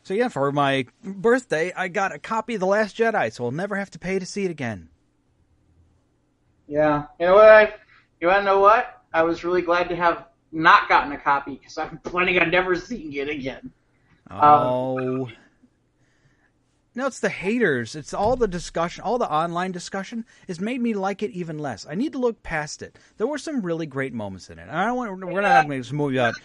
So yeah, for my birthday, I got a copy of The Last Jedi, so I'll never have to pay to see it again. Yeah. You know what? You want to know what? I was really glad to have not gotten a copy because I'm planning on never seeing it again. Oh. No, it's the haters. It's all the discussion, all the online discussion has made me like it even less. I need to look past it. There were some really great moments in it. I don't want. We're not going to make this movie about.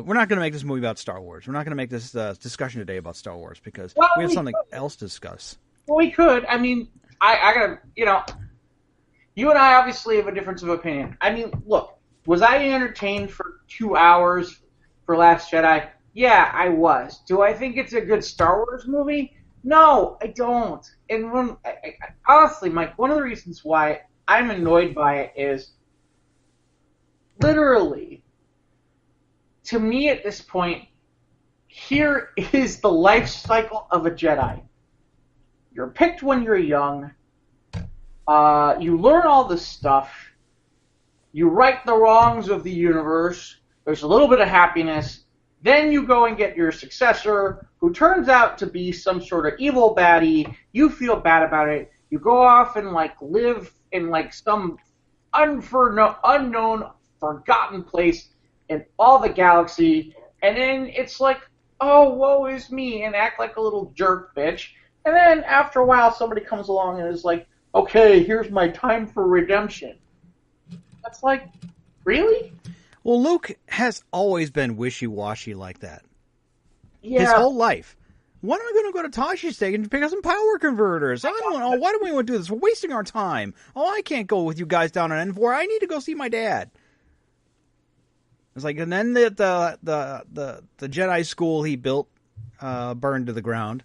We're not going to make this movie about Star Wars. We're not going to make this discussion today about Star Wars because we have something else to discuss. Well, we could. I mean, I gotta. You and I obviously have a difference of opinion. I mean, look, was I entertained for 2 hours for Last Jedi? Yeah, I was. Do I think it's a good Star Wars movie? No, I don't. And honestly, Mike, one of the reasons why I'm annoyed by it is literally, to me at this point, here is the life cycle of a Jedi. You're picked when you're young. You learn all this stuff. You right the wrongs of the universe. There's a little bit of happiness. Then you go and get your successor, who turns out to be some sort of evil baddie. You feel bad about it. You go off and live in some unknown, forgotten place in all the galaxy. And then it's like, oh, woe is me, and act like a little jerk bitch. And then after a while, somebody comes along and is like, okay, here's my time for redemption. That's like, really? Well, Luke has always been wishy-washy like that. Yeah. His whole life. When am I going to go to Tashi's Steak and pick up some power converters? Why do we want to do this? We're wasting our time. Oh, I can't go with you guys down on N4. I need to go see my dad. It's like, and then the Jedi school he built burned to the ground.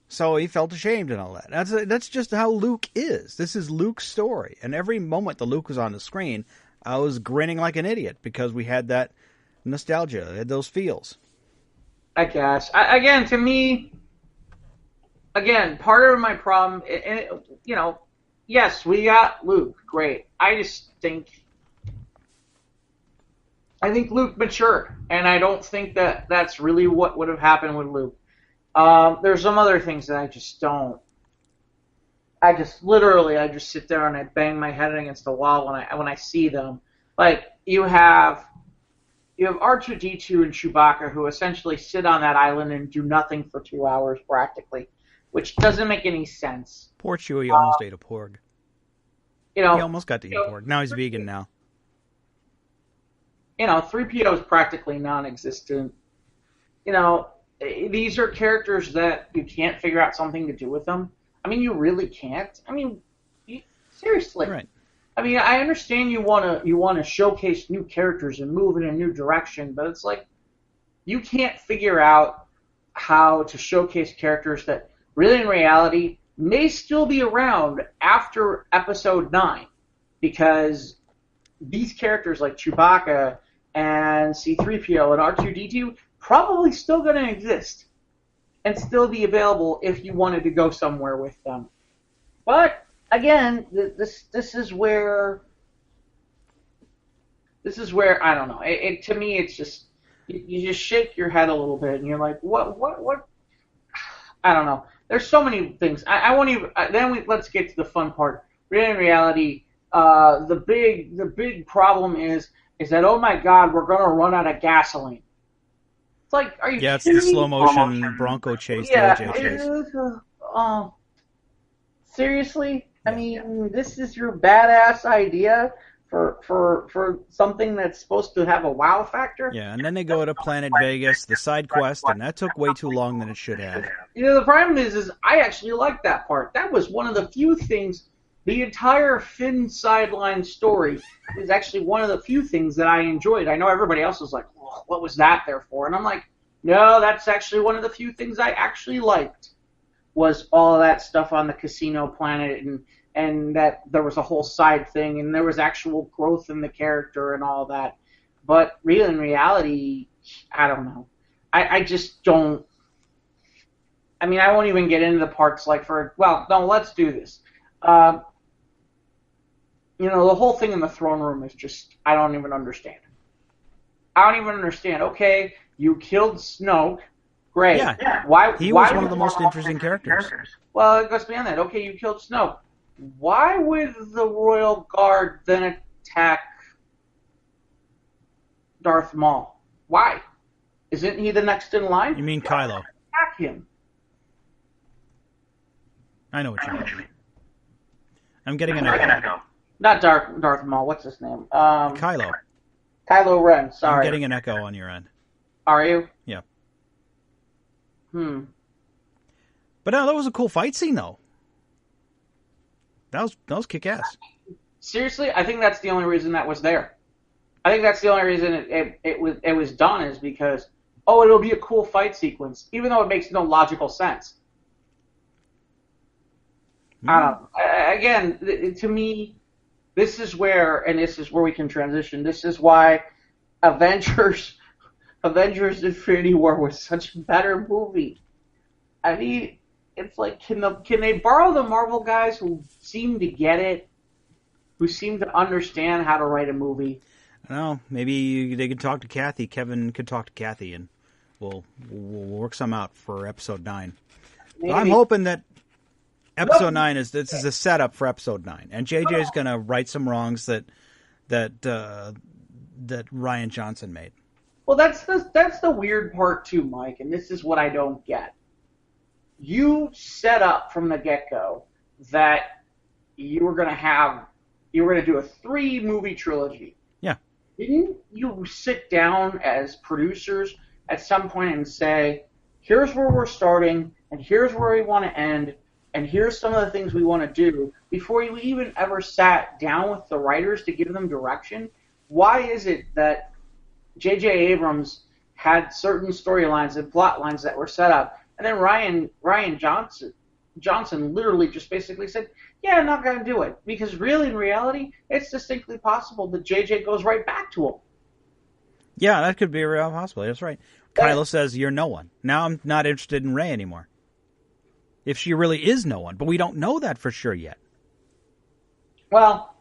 So he felt ashamed and all that. That's just how Luke is. This is Luke's story. And every moment that Luke was on the screen, I was grinning like an idiot because we had that nostalgia, had those feels. I guess. Again, to me, part of my problem, yes, we got Luke, great. I think Luke matured, and I don't think that that's really what would have happened with Luke. There's some other things that I just don't. I just sit there and I bang my head against the wall when I see them. Like you have R2-D2 and Chewbacca who essentially sit on that island and do nothing for 2 hours practically, which doesn't make any sense. Poor Chewie almost ate a porg. He almost got to eat a porg. Now he's vegan now. 3PO is practically non-existent. These are characters that you can't figure out something to do with them. I mean, you really can't. I mean, seriously. Right. I mean, I understand you want to showcase new characters and move in a new direction, but it's like you can't figure out how to showcase characters that really, in reality, may still be around after Episode 9, because these characters like Chewbacca and C-3PO and R2-D2 probably still going to exist and still be available if you wanted to go somewhere with them. But again, this is where I don't know. To me, it's just you just shake your head a little bit and you're like, what? I don't know. There's so many things. I won't even. Let's get to the fun part. Really, in reality, the big problem is that, oh my God, we're gonna run out of gasoline. It's like, are you? Yeah, it's the slow motion Bronco chase. Yeah. chase. Seriously? I mean, this is your badass idea for something that's supposed to have a wow factor? Yeah, and then they go to Planet Vegas, the side quest, and that took way too long than it should have. The problem is I actually liked that part. That was one of the few things. The entire Finn sideline story is actually one of the few things that I enjoyed. I know everybody else was like, oh, what was that there for? And I'm like, no, that's actually one of the few things I actually liked, was all of that stuff on the casino planet, and that there was a whole side thing, and there was actual growth in the character and all that. But really, in reality, I don't know. I just don't. I mean, I won't even get into the parts let's do this. The whole thing in the throne room is just, I don't even understand. Okay, you killed Snoke, Great. Yeah. Why? He why was one of the most interesting characters. Well, it goes beyond that. Okay, you killed Snoke. Why would the Royal Guard then attack Darth Maul? Why? Isn't he the next in line? You mean Kylo? Attack him. I know what you mean. I'm getting an echo. Not Darth Maul. What's his name? Kylo. Kylo Ren. I'm Sorry. getting an echo on your end. Are you? Yeah. But no, that was a cool fight scene, though. That was kick-ass. Seriously, I think that's the only reason that was there. I think that's the only reason it was done is because, it'll be a cool fight sequence, even though it makes no logical sense. I don't know. Again, to me, this is where we can transition. This is why Avengers Infinity War was such a better movie. I mean, it's like, can they borrow the Marvel guys who seem to get it, who seem to understand how to write a movie? I don't know. Maybe they could talk to Kathy. Kevin could talk to Kathy, and we'll work some out for episode 9. I'm hoping that episode 9 is a setup for episode 9, and JJ is going to right some wrongs that Ryan Johnson made. Well, that's the weird part too, Mike, and this is what I don't get. You set up from the get-go that you were going to do a 3-movie trilogy. Yeah. Didn't you sit down as producers at some point and say, here's where we're starting, and here's where we want to end, and here's some of the things we want to do, before you even ever sat down with the writers to give them direction? Why is it that J.J. Abrams had certain storylines and plot lines that were set up, and then Ryan Johnson literally just basically said, yeah, I'm not going to do it. Because really, in reality, it's distinctly possible that J.J. goes right back to him. Yeah, that could be a real possibility. That's right. Kylo says, you're no one. Now I'm not interested in Rey anymore. If she really is no one. But we don't know that for sure yet. Well,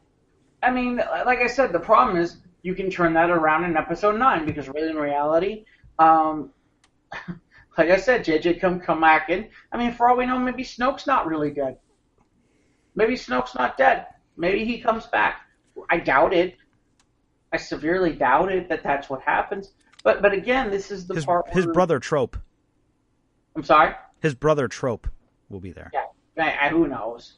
I mean, like I said, the problem is you can turn that around in episode 9, because really, in reality, like I said, JJ come back in. I mean, for all we know, maybe Snoke's not really dead. Maybe Snoke's not dead. Maybe he comes back. I doubt it. I severely doubt it that that's what happens. But again, this is the part where... His brother Trope. I'm sorry? His brother Trope will be there. Yeah, who knows?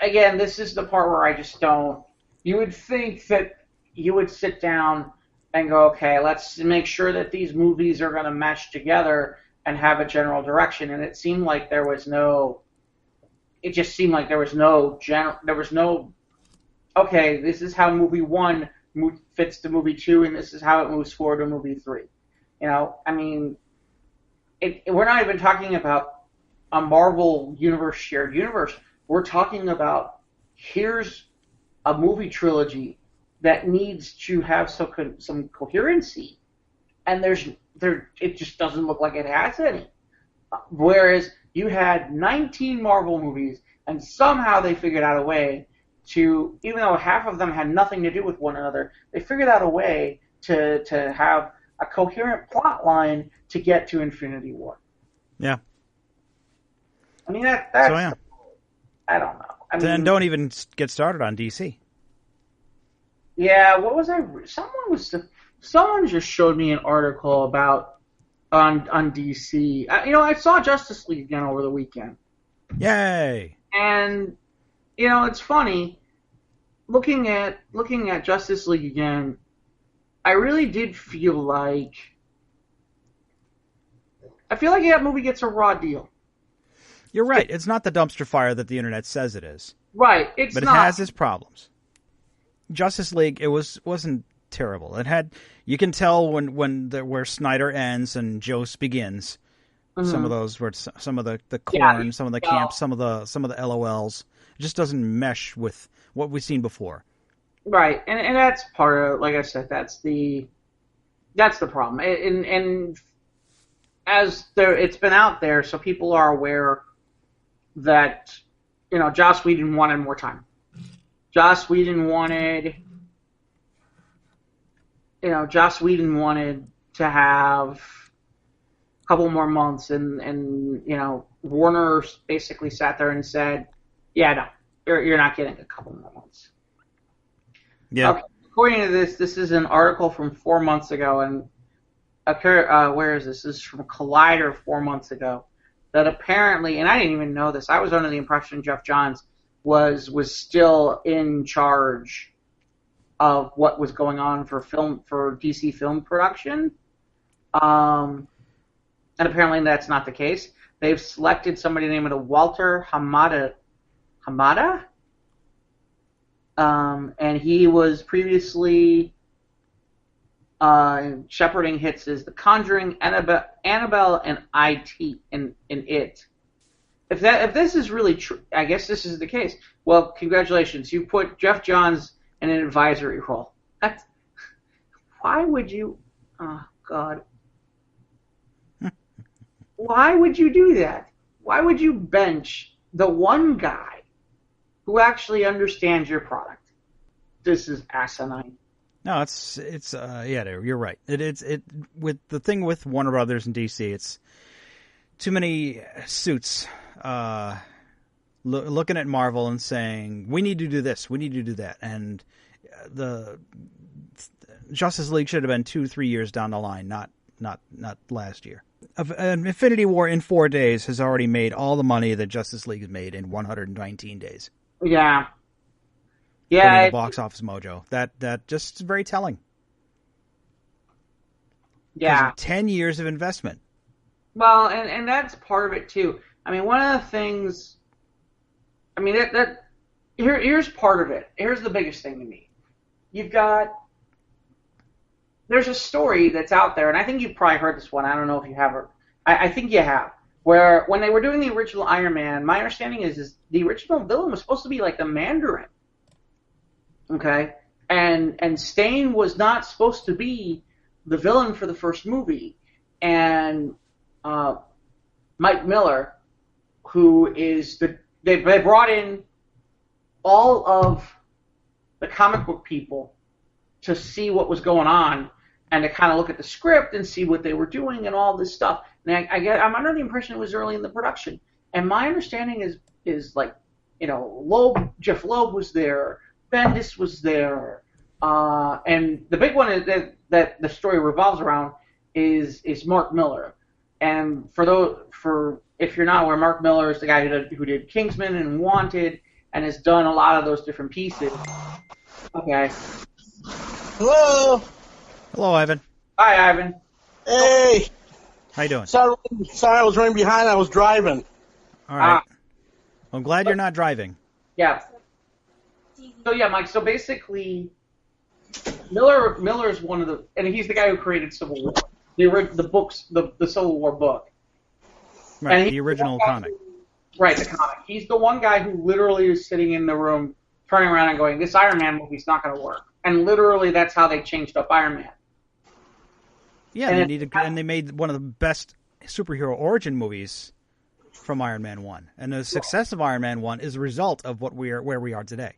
Again, this is the part where I just don't... You would think that you would sit down and go, okay, let's make sure that these movies are going to mesh together and have a general direction. And it seemed like there was no... It just seemed like there was no... Okay, this is how movie 1 fits to movie 2, and this is how it moves forward to movie 3. You know, I mean, we're not even talking about a Marvel universe, shared universe. We're talking about, here's a movie trilogy that needs to have some coherency, and it just doesn't look like it has any. Whereas you had 19 Marvel movies, and somehow they figured out a way to, even though half of them had nothing to do with one another, they figured out a way to have a coherent plot line to get to Infinity War. Yeah. I mean, that's... So, yeah. I don't know. I mean, then don't even get started on DC. Yeah, what was I... Someone just showed me an article about... on DC. I saw Justice League again over the weekend. Yay! And, it's funny. Looking at Justice League again, I really did feel like... I feel like that movie gets a raw deal. You're right. It's not the dumpster fire that the internet says it is. Right. It's but not. It has its problems. Justice League, it wasn't terrible. It had, you can tell where Snyder ends and Jost begins. Mm-hmm. Some of those where some of the corn, some of the camps, some of the LOLs. It just doesn't mesh with what we've seen before. Right, and that's part of, like I said, that's the problem. And as it's been out there, so people are aware that Joss Whedon wanted more time. Joss Whedon wanted to have couple more months, and Warner basically sat there and said, yeah, no, you're not getting a couple more months. Yeah. Okay. According to this is an article from 4 months ago, and where is this? This is from Collider 4 months ago. That apparently, and I didn't even know this, I was under the impression Jeff Johns was still in charge of what was going on for DC film production. And apparently that's not the case. They've selected somebody named Walter Hamada. And he was previously shepherding hits as The Conjuring, Annabelle, and It. If this is really true, I guess this is the case. Well, congratulations, you put Jeff Johns in an advisory role. Why would you? Oh God. Why would you do that? Why would you bench the one guy who actually understands your product? This is asinine. No, it's you're right. It's with the thing with Warner Brothers and DC, it's too many suits looking at Marvel and saying, we need to do this, we need to do that, and the Justice League should have been 2-3 years down the line, not last year. Infinity War in 4 days has already made all the money that Justice League has made in 119 days. Yeah. The box office mojo. That just is very telling. Yeah. 10 years of investment. Well, and that's part of it too. I mean, one of the things. I mean, here's part of it. Here's the biggest thing to me. There's a story that's out there, and I think you've probably heard this one. I don't know if you have, or I think you have. Where when they were doing the original Iron Man, my understanding is the original villain was supposed to be like the Mandarin. Okay, and Stain was not supposed to be the villain for the first movie, and Mike Miller, who is they brought in all of the comic book people to see what was going on and to kind of look at the script and see what they were doing and all this stuff. And I'm under the impression it was early in the production, and my understanding is like, Jeff Loeb was there. Bendis was there, and the big one that the story revolves around is Mark Miller. And if you're not aware, Mark Miller is the guy who did Kingsman and Wanted, and has done a lot of those different pieces. Okay. Hello. Hello, Ivan. Hi, Ivan. Hey. How you doing? Sorry, I was running behind. I was driving. All right. I'm glad you're not driving. Yeah. So yeah, Mike. So basically, Miller is one of the, and he's the guy who created Civil War, the books, the Civil War book. Right, the original comic. Right, the comic. He's the one guy who literally is sitting in the room, turning around and going, "This Iron Man movie's not going to work." And literally, that's how they changed up Iron Man. Yeah, and they made one of the best superhero origin movies from Iron Man 1, and the success of Iron Man 1 is a result of where we are today.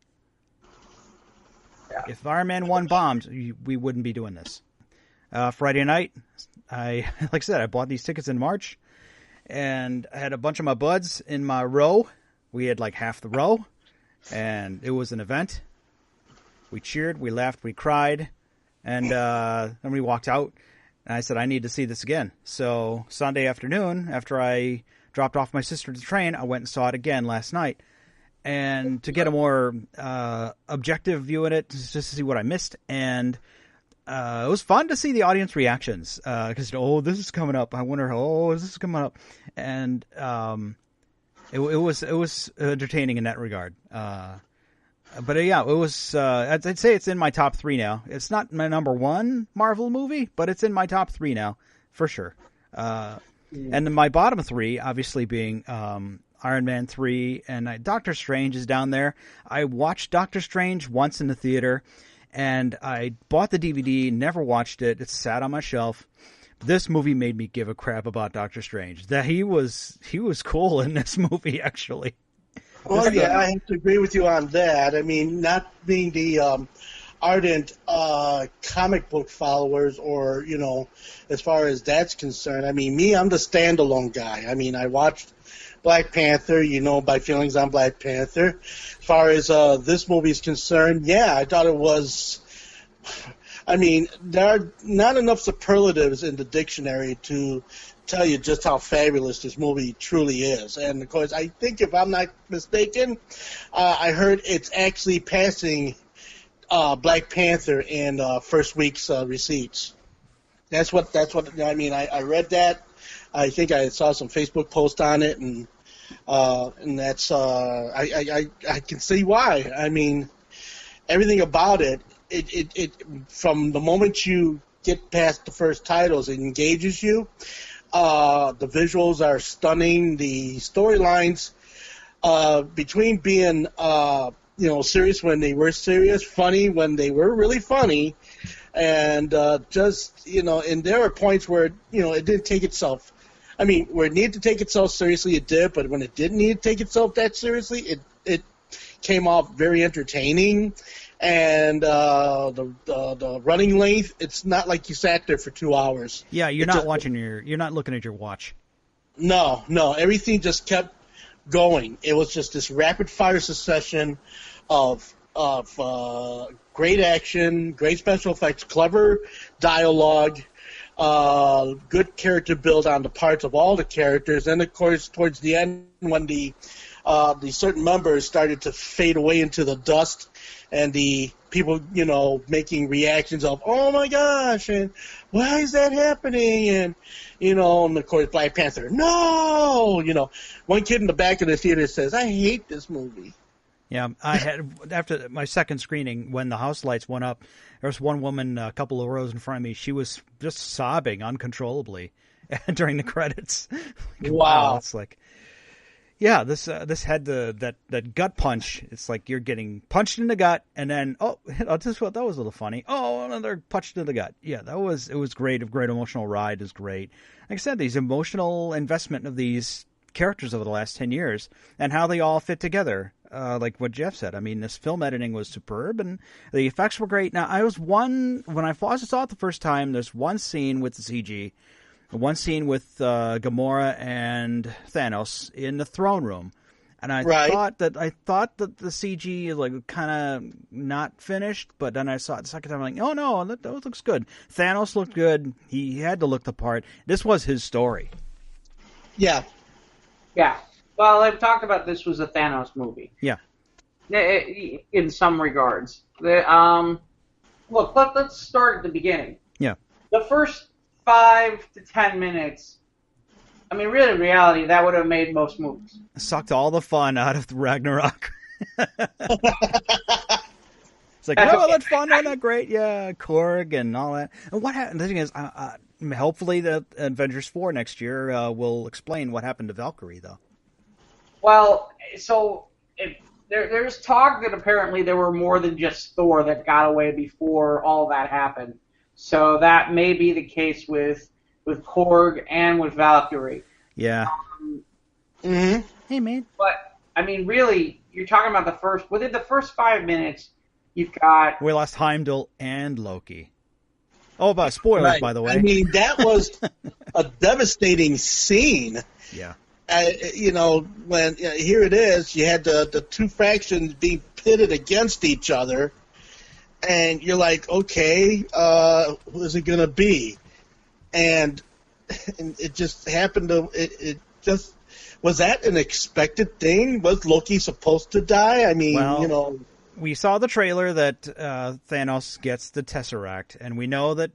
Yeah. If Iron Man 1 bombed, we wouldn't be doing this. Friday night, like I said, I bought these tickets in March, and I had a bunch of my buds in my row. We had like half the row, and it was an event. We cheered, we laughed, we cried, and then we walked out, and I said, I need to see this again. So Sunday afternoon, after I dropped off my sister to the train, I went and saw it again last night. And to get a more objective view at it, just to see what I missed. And it was fun to see the audience reactions. Because, this is coming up. I wonder, is this coming up? And it was entertaining in that regard. But it was, I'd say it's in my top 3 now. It's not my number 1 Marvel movie, but it's in my top 3 now, for sure. And my bottom 3, obviously being Iron Man 3, and Doctor Strange is down there. I watched Doctor Strange once in the theater, and I bought the DVD, never watched it. It sat on my shelf. This movie made me give a crap about Doctor Strange. That he was cool in this movie, actually. Well, yeah, I have to agree with you on that. I mean, not being the ardent comic book followers, or as far as that's concerned. I mean, I'm the standalone guy. I mean, I watched Black Panther, my feelings on Black Panther. As far as this movie is concerned, yeah, I thought it was. I mean, there are not enough superlatives in the dictionary to tell you just how fabulous this movie truly is. And, of course, I think, if I'm not mistaken, I heard it's actually passing Black Panther in first week's receipts. That's what I mean. I read that. I think I saw some Facebook post on it, and that's I can see why. I mean, everything about it from the moment you get past the first titles, it engages you. The visuals are stunning. The storylines, between being serious when they were serious, funny when they were really funny, and and there are points where it didn't take itself. I mean, where it needed to take itself seriously, it did, but when it didn't need to take itself that seriously, it came off very entertaining. And the running length, it's not like you sat there for 2 hours. Yeah, you're not looking at your watch. No, everything just kept going. It was just this rapid fire succession of great action, great special effects, clever dialogue, good character build on the parts of all the characters, and of course towards the end when the certain members started to fade away into the dust, and the people, making reactions of, oh my gosh, and why is that happening? And, and of course Black Panther, no! One kid in the back of the theater says, I hate this movie. Yeah, I had, after my second screening, when the house lights went up, there was one woman a couple of rows in front of me. She was just sobbing uncontrollably during the credits. Wow. It's like, yeah, this had that gut punch. It's like you're getting punched in the gut, and then that was a little funny. Oh, another punch in the gut. Yeah, it was great. A great emotional ride is great. Like I said, these emotional investment of these characters over the last 10 years and how they all fit together. Like what Jeff said. I mean, this film editing was superb, and the effects were great. Now, when I first saw it the first time, there's one scene with the CG. One scene with Gamora and Thanos in the throne room, and I thought that the CG is like kind of not finished, but then I saw it the second time, I'm like, oh no, that looks good. Thanos looked good. He had to look the part. This was his story. Yeah. Yeah. Well, I've talked about this was a Thanos movie. Yeah. In some regards. Look, let's start at the beginning. Yeah. The first 5 to 10 minutes, I mean, really, in reality, that would have made most movies. Sucked all the fun out of the Ragnarok. It's like, no, that's fun, not great. Yeah, Korg and all that. And what happened? The thing is, hopefully the Avengers 4 next year will explain what happened to Valkyrie, though. Well, so there's talk that apparently there were more than just Thor that got away before all that happened. So that may be the case with Korg and with Valkyrie. Yeah. Mm-hmm. Hey, man. But, I mean, really, you're talking about within the first 5 minutes, you've got... We lost Heimdall and Loki. Oh, about spoilers, by the way. I mean, that was a devastating scene. Yeah. When here it is, you had the two factions being pitted against each other, and you're like, okay, who is it going to be? And it just happened to, it just, was that an expected thing? Was Loki supposed to die? I mean, we saw the trailer that Thanos gets the Tesseract, and we know that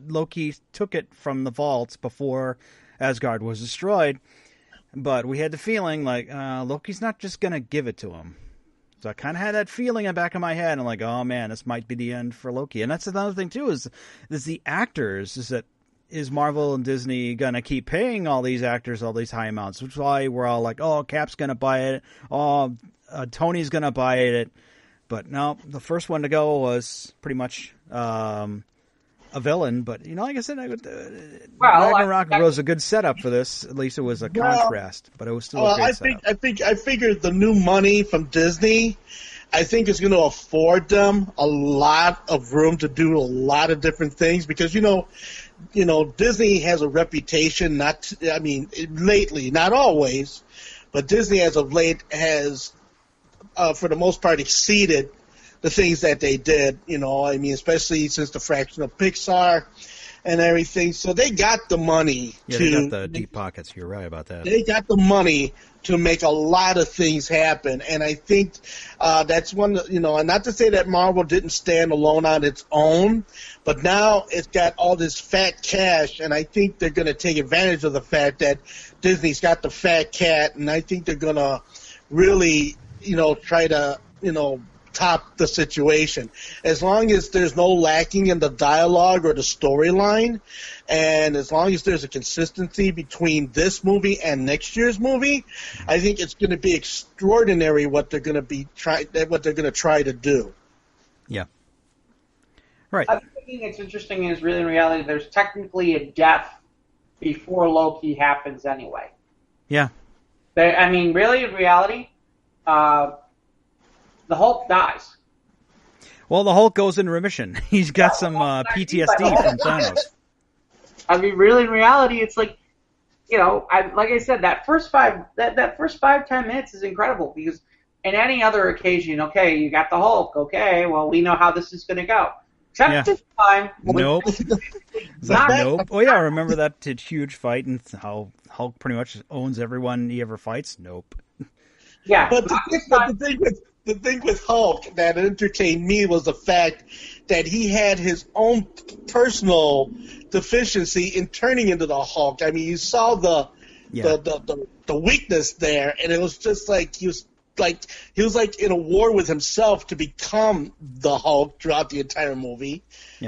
Loki took it from the vaults before Asgard was destroyed. But we had the feeling like Loki's not just going to give it to him. So I kind of had that feeling in the back of my head. I'm like, oh, man, this might be the end for Loki. And that's another thing, too, is the actors. Is Marvel and Disney going to keep paying all these actors all these high amounts? Which is why we're all like, oh, Cap's going to buy it. Oh, Tony's going to buy it. But no, the first one to go was pretty much a villain, but like I said, Ragnarok was a good setup for this. At least it was a contrast, but it was still a great setup. I figured the new money from Disney I think it's going to afford them a lot of room to do a lot of different things because, Disney has a reputation, lately, not always, but Disney as of late has, for the most part, exceeded the things that they did, especially since the fraction of Pixar and everything. So they got the money they got the deep pockets. You're right about that. They got the money to make a lot of things happen. And I think that's one, and not to say that Marvel didn't stand alone on its own, but now it's got all this fat cash, and I think they're going to take advantage of the fact that Disney's got the fat cat, and I think they're going to really, try to, top the situation. As long as there's no lacking in the dialogue or the storyline, and as long as there's a consistency between this movie and next year's movie, I think it's going to be extraordinary what they're going to try to do. Yeah. Right. I'm thinking it's interesting is really in reality there's technically a death before Loki happens anyway. Yeah. Really in reality, the Hulk dies. Well, the Hulk goes in remission. He's got some PTSD from Thanos. Really in reality, it's like, like I said, that first 5-10 minutes is incredible because in any other occasion, okay, you got the Hulk, okay, well, we know how this is going to go. Except this time. Nope. Nope. Oh, yeah, remember that huge fight and how Hulk pretty much owns everyone he ever fights? Nope. Yeah. But the thing with Hulk that entertained me was the fact that he had his own personal deficiency in turning into the Hulk. I mean, you saw the weakness there, and it was just like he was like in a war with himself to become the Hulk throughout the entire movie,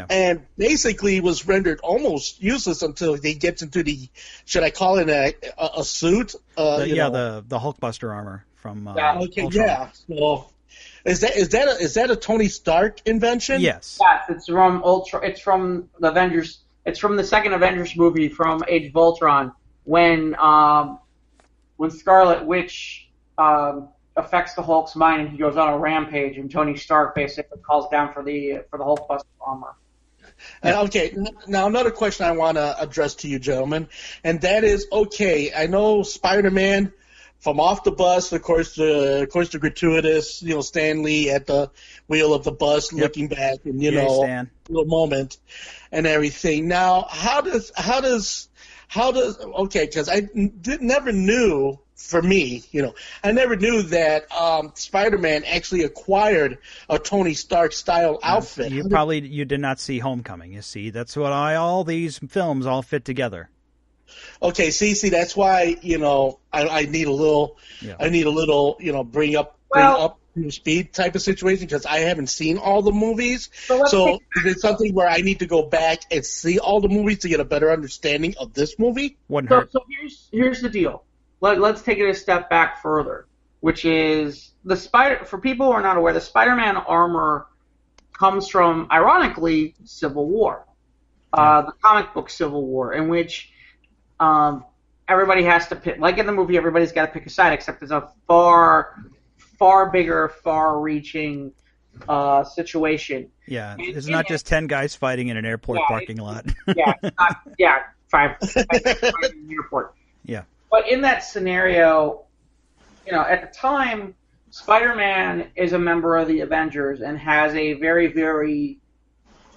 and basically was rendered almost useless until he gets into the, should I call it a suit? The Hulkbuster armor from okay, Ultron. yeah. So is that a Tony Stark invention? Yes. Yes, it's from Ultron. It's from the Avengers. It's from the second Avengers movie from Age of Ultron when Scarlet Witch affects the Hulk's mind and he goes on a rampage, and Tony Stark basically calls down for the Hulkbuster armor. Okay, now another question I want to address to you, gentlemen, and that is, okay, I know Spider-Man from off the bus, of course, the gratuitous, Stan Lee at the wheel of the bus looking back, and little moment and everything. Now, how does okay? Because I never knew. For me, I never knew that Spider-Man actually acquired a Tony Stark style outfit. You did not see Homecoming. You see, that's what all these films all fit together. Okay, see, that's why I need a little, bring up to speed type of situation because I haven't seen all the movies. So is it something where I need to go back and see all the movies to get a better understanding of this movie? Wouldn't hurt. So here's the deal. Let's take it a step back further, which is for people who are not aware, the Spider-Man armor comes from, ironically, Civil War, the comic book Civil War, in which everybody has to pick, like in the movie, everybody's got to pick a side, except there's a far, far bigger, far-reaching situation. Yeah, it's not just 10 guys fighting in an airport parking lot. Five in an airport. Yeah. But in that scenario, at the time, Spider-Man is a member of the Avengers and has a very, very...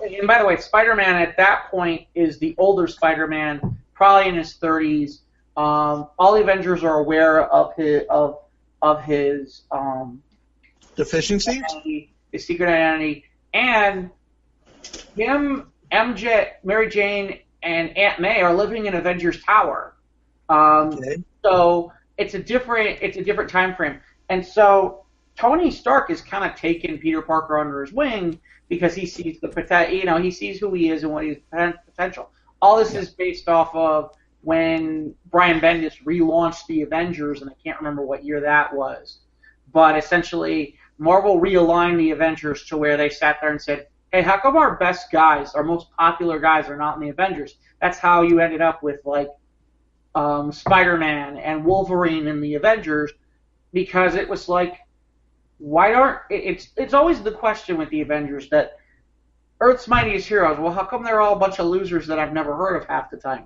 And by the way, Spider-Man at that point is the older Spider-Man, probably in his 30s. All the Avengers are aware of his deficiencies, his secret identity, and him, MJ, Mary Jane, and Aunt May are living in Avengers Tower. So it's a different time frame, and so Tony Stark has kind of taken Peter Parker under his wing because he sees he sees who he is and what his potential. All this is based off of when Brian Bendis relaunched the Avengers, and I can't remember what year that was, but essentially Marvel realigned the Avengers to where they sat there and said, "Hey, how come our best guys, our most popular guys, are not in the Avengers?" That's how you ended up with Spider-Man and Wolverine in the Avengers, because it was like why aren't it's always the question with the Avengers that Earth's mightiest heroes. Well, how come they're all a bunch of losers that I've never heard of half the time?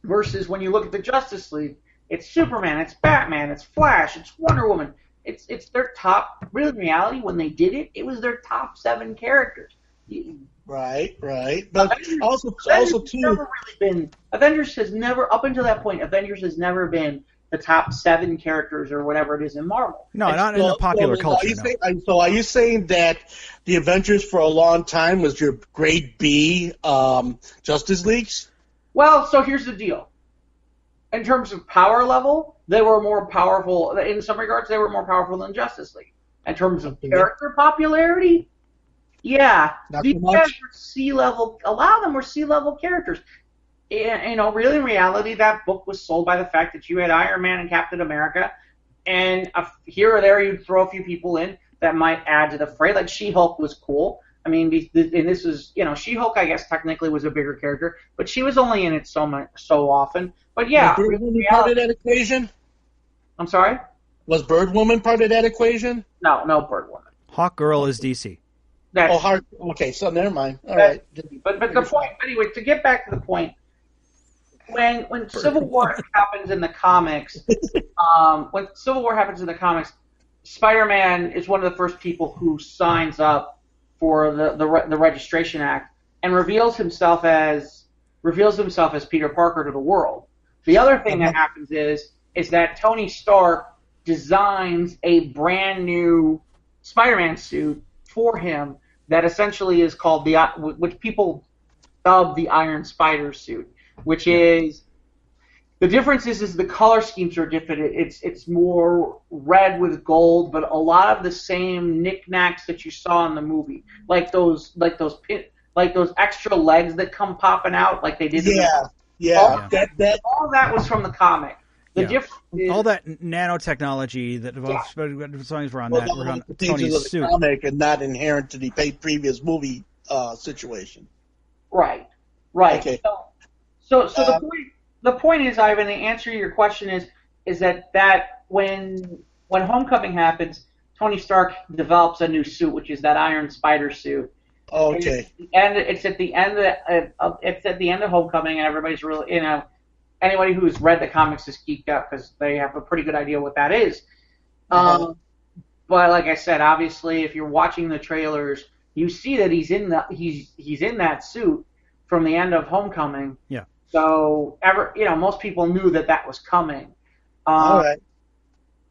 Versus when you look at the Justice League, it's Superman, it's Batman, it's Flash, it's Wonder Woman. It's their top. Really, in reality, when they did it, it was their top 7 characters. Right. But Avengers too. Never really been. Avengers has never, up until that point, Avengers has never been the top 7 characters or whatever it is in Marvel. No, not in the popular culture. So are you saying that the Avengers for a long time was your grade B Justice Leagues? Well, so here's the deal. In terms of power level, they were more powerful. In some regards, they were more powerful than Justice League. In terms of character popularity, yeah, these guys were C-level. A lot of them were C-level characters. And, really, in reality, that book was sold by the fact that you had Iron Man and Captain America, and here or there you'd throw a few people in that might add to the fray. Like She-Hulk was cool. I mean, and this is, She-Hulk, I guess, technically was a bigger character, but she was only in it so often. But yeah. Was Bird Woman part of that equation? I'm sorry? Was Bird Woman part of that equation? No, Bird Woman. Hawk Girl is DC. Okay, so never mind. All right. But the point, anyway, to get back to the point, when Civil War happens in the comics, Spider-Man is one of the first people who signs up for the Registration Act and reveals himself as Peter Parker to the world. The other thing that happens is that Tony Stark designs a brand new Spider-Man suit for him that essentially is called which people dub the Iron Spider suit, which is the difference is the color schemes are different. It's more red with gold, but a lot of the same knickknacks that you saw in the movie, like those extra legs that come popping out, like they did. All that was from the comic. The difference is all that nanotechnology that songs were on that were on Tony's suit, comic and not inherent to the previous movie situation. Right. Okay. So the point is, Ivan, the answer to your question is that when Homecoming happens, Tony Stark develops a new suit, which is that Iron Spider suit. Okay. And it's at the end of Homecoming, and everybody's really, anybody who's read the comics is geeked up because they have a pretty good idea what that is. But like I said, obviously, if you're watching the trailers, you see that he's in that suit from the end of Homecoming. Yeah. So most people knew that was coming. All right.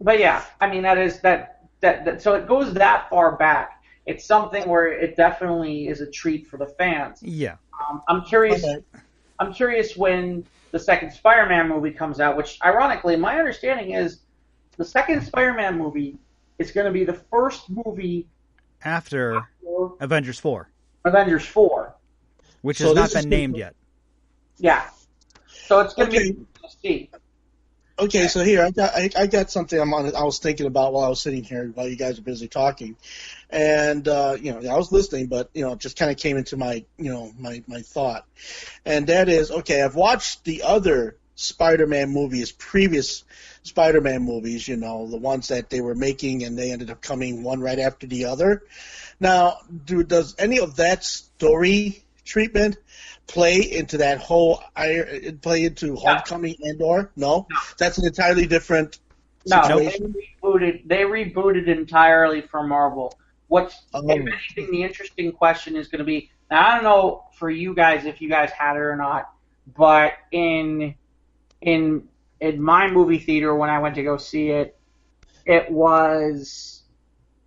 But yeah, I mean that so it goes that far back. It's something where it definitely is a treat for the fans. Yeah. I'm curious. Okay. I'm curious when the second Spider-Man movie comes out, which ironically, my understanding is the second Spider-Man movie is going to be the first movie after Avengers 4. Avengers 4. Which has not been named yet. Yeah. So it's going to be see. Okay, so here I got something I was thinking about while I was sitting here while you guys are busy talking, and I was listening, but it just kind of came into my my thought, and that is I've watched the other Spider-Man movies, previous Spider-Man movies, the ones that they were making and they ended up coming one right after the other. Now, does any of that story treatment play into that whole Homecoming and/or no? That's an entirely different situation. No, they rebooted entirely for Marvel. If anything, the interesting question is going to be, now I don't know for you guys if you guys had it or not, but in my movie theater when I went to go see it, it was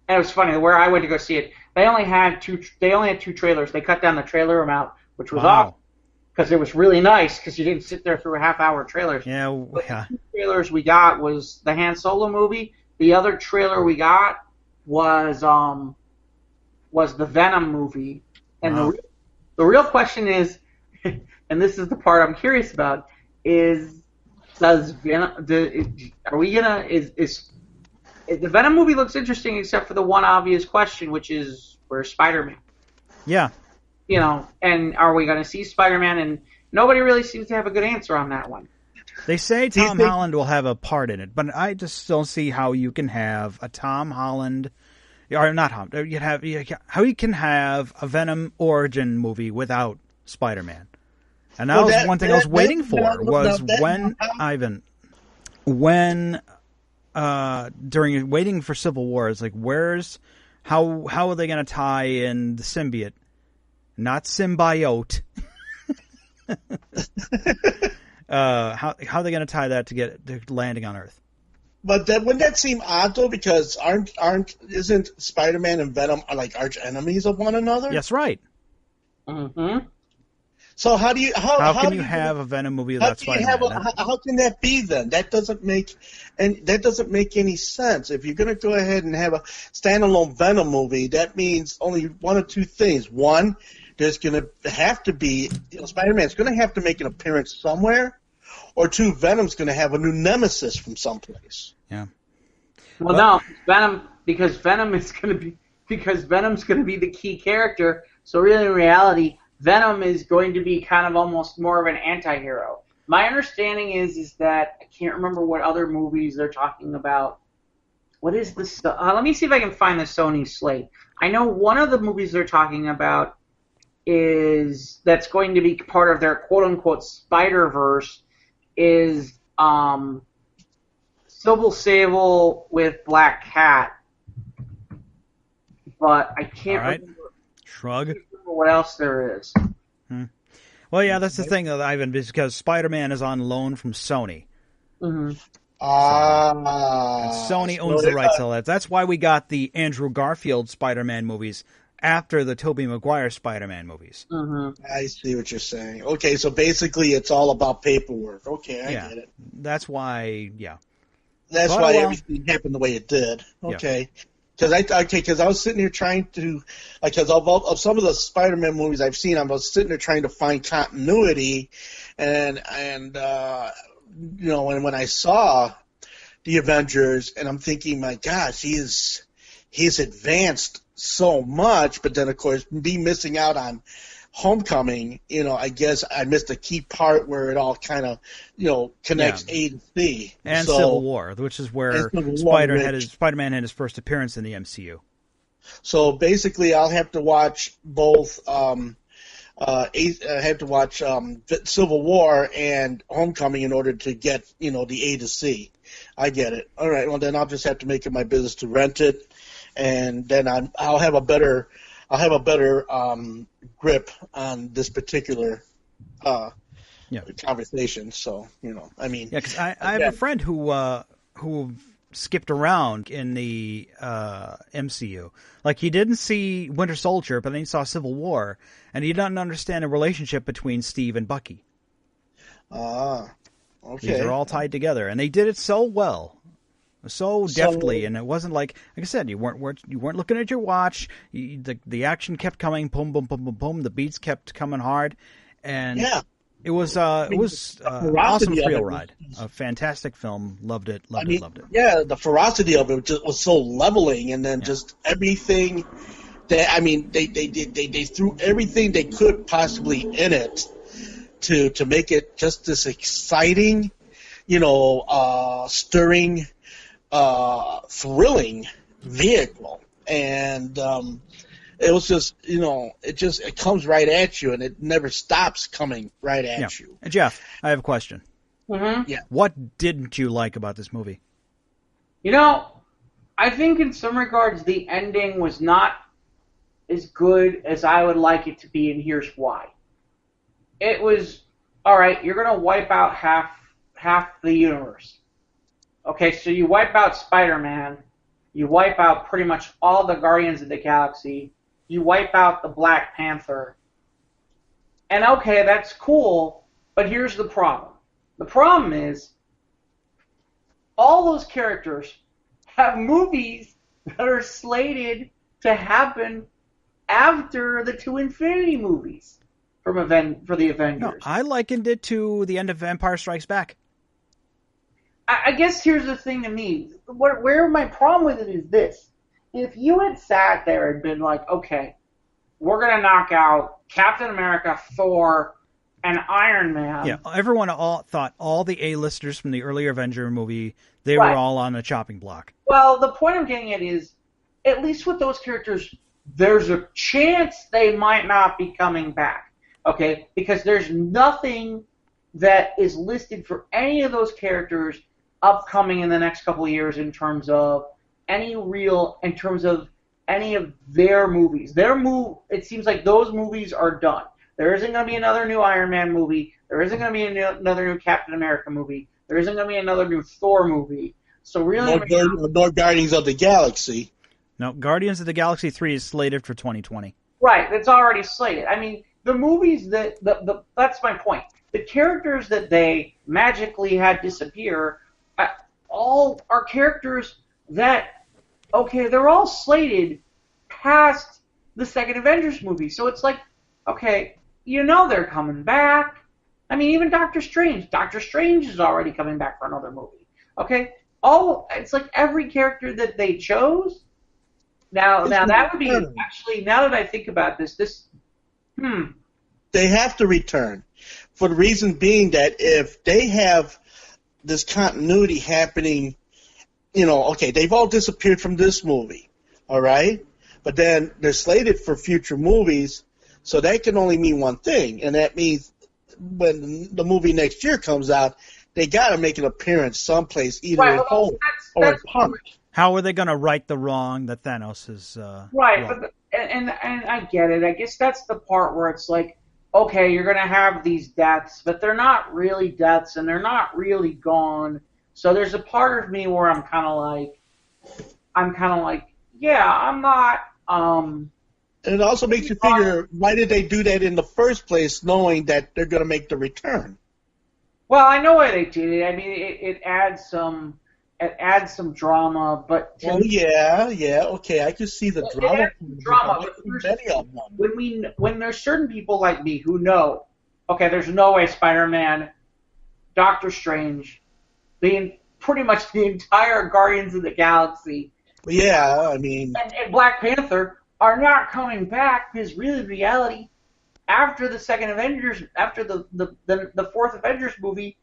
funny where I went to go see it. They only had two trailers. They cut down the trailer amount, which was awesome because it was really nice because you didn't sit there through a half-hour trailers. Yeah. The two trailers we got was the Han Solo movie. The other trailer we got was the Venom movie. And the real question is, and this is the part I'm curious about, is the Venom movie looks interesting except for the one obvious question, which is where's Spider-Man? Yeah. And are we going to see Spider-Man? And nobody really seems to have a good answer on that one. They say Tom Holland will have a part in it, but I just don't see how you can have a Tom Holland, or not Holland, how you can have a Venom origin movie without Spider-Man. And that was one thing I was waiting for, during waiting for Civil War, it's like, how are they going to tie in the symbiote? Not symbiote. How are they going to tie that to get to landing on Earth? But wouldn't that seem odd though? Because isn't Spider-Man and Venom are like arch enemies of one another? That's right. Mm-hmm. So how can you have a Venom movie without Spider-Man? How can that be then? That doesn't make any sense. If you're going to go ahead and have a standalone Venom movie, that means only one of two things. One, there's going to have to be Spider-Man's going to have to make an appearance somewhere, or two, Venom's going to have a new nemesis from someplace. Yeah. Well, no, Venom's going to be the key character. So really, in reality, Venom is going to be kind of almost more of an anti-hero. My understanding is that I can't remember what other movies they're talking about. What is this? Let me see if I can find the Sony slate. I know one of the movies they're talking about that's going to be part of their quote-unquote Spider-Verse is Civil Sable with Black Cat. But I can't remember. Shrug. What else there is. Well, yeah, that's the thing, Ivan, because Spider-Man is on loan from Sony. Mm-hmm. And Sony owns the rights to that. That's why we got the Andrew Garfield Spider-Man movies after the Tobey Maguire Spider-Man movies. Mm-hmm. I see what you're saying. Okay, so basically it's all about paperwork. Okay, I get it. That's why, That's why everything happened the way it did. Okay. Yeah. Because I was sitting here trying to, because of some of the Spider-Man movies I've seen, I was sitting there trying to find continuity, and when I saw the Avengers, and I'm thinking, my gosh, he's advanced so much, but then of course me missing out on Homecoming, I guess I missed a key part where it all kind of, connects A to C. And Civil War, which is where Spider-Man had his first appearance in the MCU. So basically, I'll have to watch both. I have to watch Civil War and Homecoming in order to get, the A to C. I get it. All right. Well, then I'll just have to make it my business to rent it, and then I'll have a better grip on this particular conversation. So, because I have a friend who skipped around in the MCU. Like, he didn't see Winter Soldier, but then he saw Civil War, and he doesn't understand the relationship between Steve and Bucky. Okay. These are all tied together, and they did it so well. So deftly, and it wasn't like I said, you weren't looking at your watch. The action kept coming, boom, boom, boom, boom, boom. The beats kept coming hard, and it was an awesome thrill ride. A fantastic film. Loved it. Loved it. Yeah, the ferocity of it just was so leveling, and then just everything they threw everything they could possibly in it to make it just this exciting, stirring. Thrilling vehicle, and it was just it comes right at you, and it never stops coming right at you. And Jeff, I have a question. Mm-hmm. Yeah. What didn't you like about this movie? I think in some regards the ending was not as good as I would like it to be, and here's why. It was, all right, you're going to wipe out half the universe. Okay, so you wipe out Spider-Man, you wipe out pretty much all the Guardians of the Galaxy, you wipe out the Black Panther, and okay, that's cool, but here's the problem. The problem is, all those characters have movies that are slated to happen after the two Infinity movies for the Avengers. No, I likened it to the end of Empire Strikes Back. I guess here's the thing to me. Where my problem with it is this. If you had sat there and been like, okay, we're going to knock out Captain America, Thor, and Iron Man. Yeah, everyone thought all the A-listers from the earlier Avenger movie, they Right. were all on the chopping block. Well, the point I'm getting at is, at least with those characters, there's a chance they might not be coming back. Okay? Because there's nothing that is listed for any of those characters upcoming in the next couple of years in terms of any of their movies. It seems like those movies are done. There isn't going to be another new Iron Man movie. There isn't going to be another new Captain America movie. There isn't going to be another new Thor movie. So really, no Guardians of the Galaxy. No, Guardians of the Galaxy 3 is slated for 2020. right? It's already slated. I mean, the movies that's my point. The characters that they magically had disappear, all are characters that, okay, they're all slated past the second Avengers movie. So it's like, okay, they're coming back. I mean, even Doctor Strange. Doctor Strange is already coming back for another movie. Okay? It's like every character that they chose. Now that would be, actually, now that I think about this, They have to return. For the reason being that if they have this continuity happening, okay, they've all disappeared from this movie, all right? But then they're slated for future movies, so that can only mean one thing, and that means when the movie next year comes out, they got to make an appearance someplace, either in Hulk or in Punk. How are they going to right the wrong that Thanos is right, wrong? but and I get it. I guess that's the part where it's like, okay, you're going to have these deaths, but they're not really deaths, and they're not really gone. So there's a part of me where I'm kind of like, yeah, I'm not. And it also makes you figure, why did they do that in the first place, knowing that they're going to make the return? Well, I know why they did it. I mean, it adds some drama, but to me, okay, I can see the drama. But when there's certain people like me who know, okay, there's no way Spider-Man, Doctor Strange, pretty much the entire Guardians of the Galaxy, yeah, I mean, and Black Panther are not coming back, because really, reality, after the second Avengers, after the fourth Avengers movie,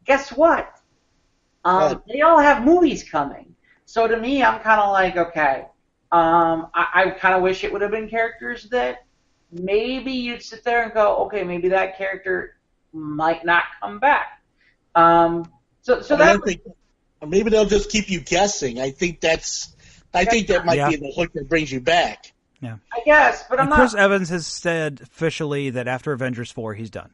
guess what? They all have movies coming. So to me, I'm kind of like, okay, I kind of wish it would have been characters that maybe you'd sit there and go, okay, maybe that character might not come back. Maybe they'll just keep you guessing. I think that might be the hook that brings you back. Yeah, I guess, but I'm not. Chris Evans has said officially that after Avengers 4, he's done.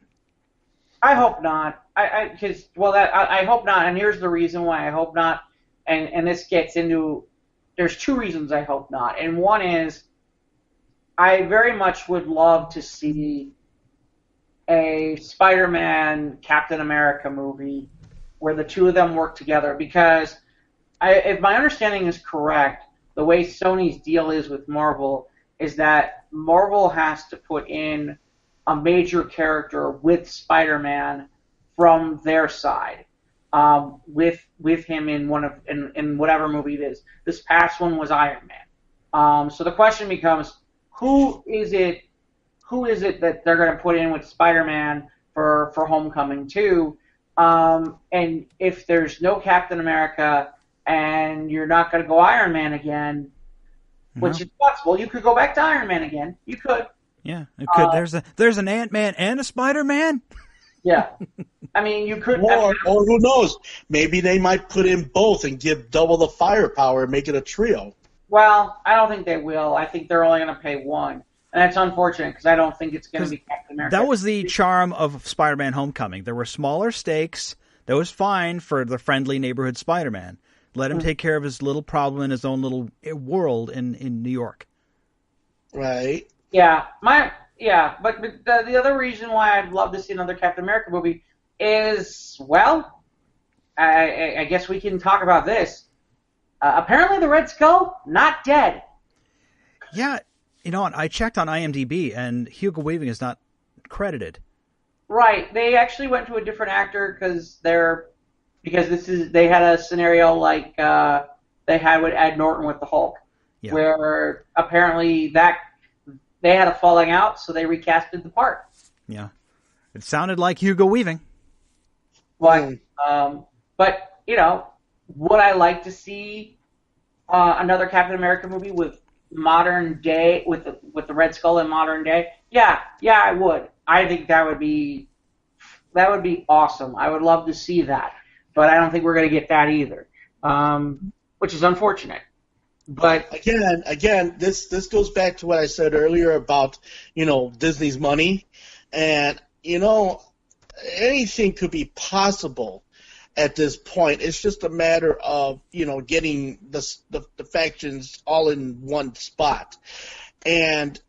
I hope not. I hope not, and here's the reason why I hope not. And this gets into, there's two reasons I hope not, and one is I very much would love to see a Spider-Man Captain America movie where the two of them work together, because if my understanding is correct, the way Sony's deal is with Marvel is that Marvel has to put in a major character with Spider-Man from their side, with him in whatever movie it is. This past one was Iron Man. So the question becomes, who is it that they're going to put in with Spider-Man for Homecoming 2? And if there's no Captain America and you're not going to go Iron Man again, which is possible, you could go back to Iron Man again. You could. Yeah, it could. There's an Ant-Man and a Spider-Man. Yeah, I mean, you could. Or who knows? Maybe they might put in both and give double the firepower and make it a trio. Well, I don't think they will. I think they're only going to pay one, and that's unfortunate because I don't think it's going to be Captain America. That was the charm of Spider-Man: Homecoming. There were smaller stakes. That was fine for the friendly neighborhood Spider-Man. Let him take care of his little problem in his own little world in New York. Right. Yeah, but the other reason why I'd love to see another Captain America movie is, well, I guess we can talk about this. Apparently the Red Skull, not dead. Yeah, I checked on IMDb, and Hugo Weaving is not credited. Right, they actually went to a different actor because they had a scenario like they had with Ed Norton with the Hulk, where apparently they had a falling out, so they recasted the part. Yeah. It sounded like Hugo Weaving. But would I like to see another Captain America movie with modern day, with the Red Skull in modern day? Yeah, I would. I think that would be awesome. I would love to see that, but I don't think we're going to get that either, which is unfortunate. But again, this goes back to what I said earlier about Disney's money, and anything could be possible at this point. It's just a matter of getting the factions all in one spot, and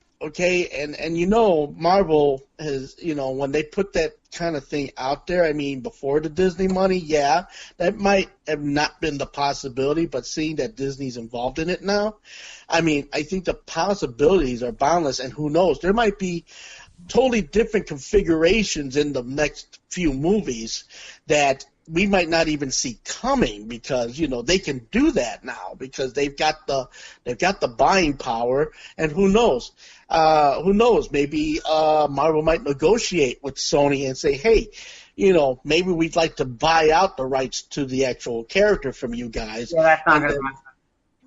Marvel has when they put that kind of thing out there, I mean, before the Disney money, yeah, that might have not been the possibility, but seeing that Disney's involved in it now, I mean, I think the possibilities are boundless, and who knows, there might be totally different configurations in the next few movies that we might not even see coming, because they can do that now because they've got the buying power, and who knows, maybe Marvel might negotiate with Sony and say, hey, maybe we'd like to buy out the rights to the actual character from you guys. Yeah, that's not going to happen.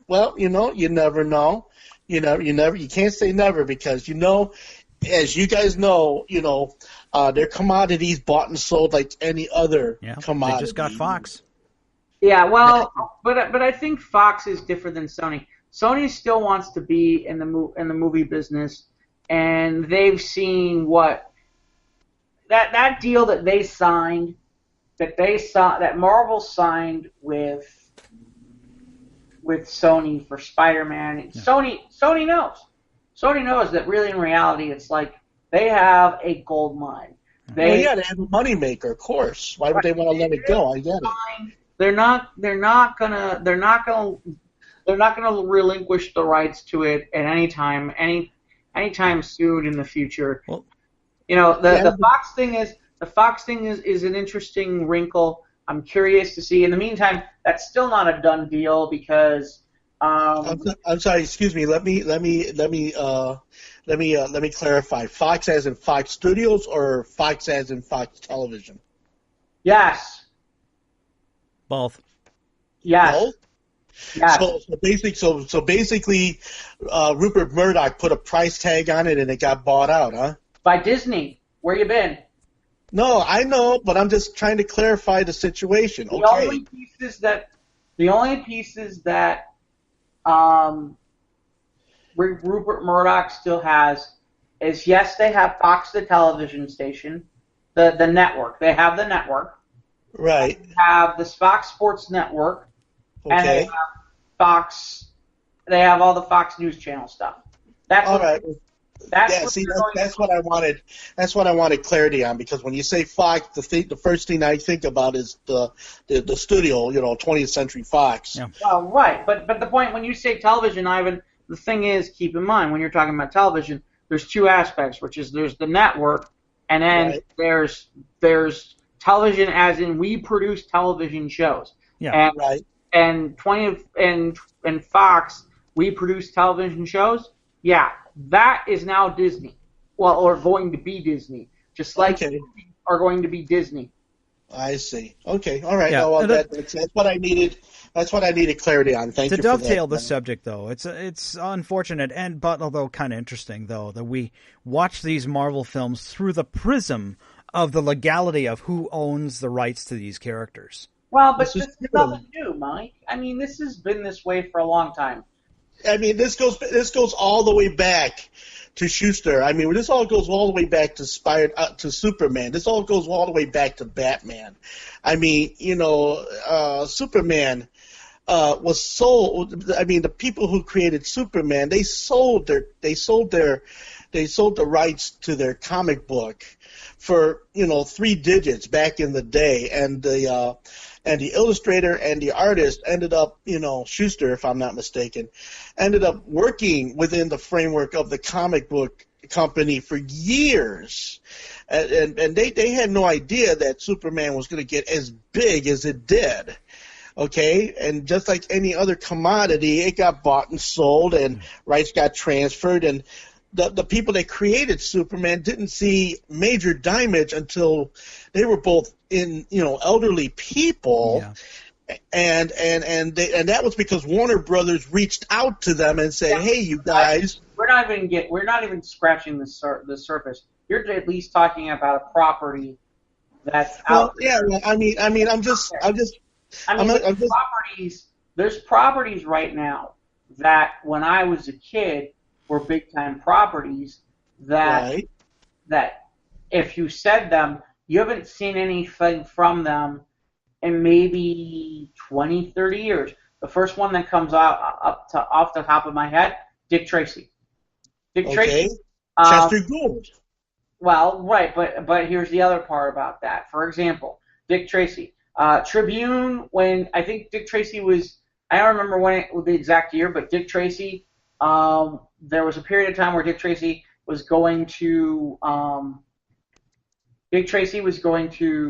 Well, you never know. You can't say never, because as you guys know, they're commodities bought and sold like any other commodity. They just got Fox. Yeah, well, but I think Fox is different than Sony. Sony still wants to be in the movie business, and they've seen what that deal that they signed, that Marvel signed with Sony for Spider-Man. Yeah. Sony knows. Sony knows that really in reality it's like they have a gold mine. They have a moneymaker, of course. Why would they want to let it go? I get it. They're not gonna relinquish the rights to it at any time soon in the future. Well, the Fox thing is an interesting wrinkle. I'm curious to see. In the meantime, that's still not a done deal because. I'm sorry. Excuse me. Let me clarify. Fox as in Fox Studios or Fox as in Fox Television? Yes. Both. Yes. Both? Yes. So basically, Rupert Murdoch put a price tag on it and it got bought out, huh? By Disney. Where you been? No, I know, but I'm just trying to clarify the situation. The only pieces that Rupert Murdoch still has is, yes, they have Fox, the television station, the network. They have the network. Right. They have the Fox Sports Network. Okay. And they have Fox. They have all the Fox News Channel stuff. That's all right. That's what I wanted. That's what I wanted clarity on, because when you say Fox, the first thing I think about is the studio, 20th Century Fox. Yeah. Right, but the point when you say television, Ivan, the thing is, keep in mind when you're talking about television, there's two aspects, which is there's the network, and then there's television, as in we produce television shows. Yeah. And and Fox, we produce television shows. Yeah. That is now Disney. Well, or going to be Disney. Just like movies are going to be Disney. I see. Okay. All right. Yeah. No, that's what I needed. That's what I needed clarity on. Thank you for that. To dovetail the subject, though, it's unfortunate, but although kind of interesting, though, that we watch these Marvel films through the prism of the legality of who owns the rights to these characters. Well, but this is nothing new, Mike. I mean, this has been this way for a long time. I mean, this goes all the way back to Schuster. I mean, this all goes all the way back to Superman. This all goes all the way back to Batman. I mean, Superman was sold. I mean, the people who created Superman, they sold the rights to their comic book for 3 digits back in the day, and the illustrator and the artist ended up, Schuster, if I'm not mistaken, ended up working within the framework of the comic book company for years. And they had no idea that Superman was going to get as big as it did. Okay? And just like any other commodity, it got bought and sold, and rights got transferred, and the people that created Superman didn't see major damage until they were both elderly people. Yeah. And that was because Warner Brothers reached out to them and said, "Hey, you guys, we're not even scratching the surface. You're at least talking about a property that's out there." Yeah. Well, I mean, there's properties right now that when I was a kid were big time properties that if you said them, you haven't seen anything from them in maybe 20, 30 years. The first one that comes out off the top of my head, Dick Tracy. Tracy. Chester Gould. Well, right, but here's the other part about that. For example, Dick Tracy. Tribune, when I think Dick Tracy was, I don't remember the exact year, but Dick Tracy, there was a period of time where Dick Tracy was going to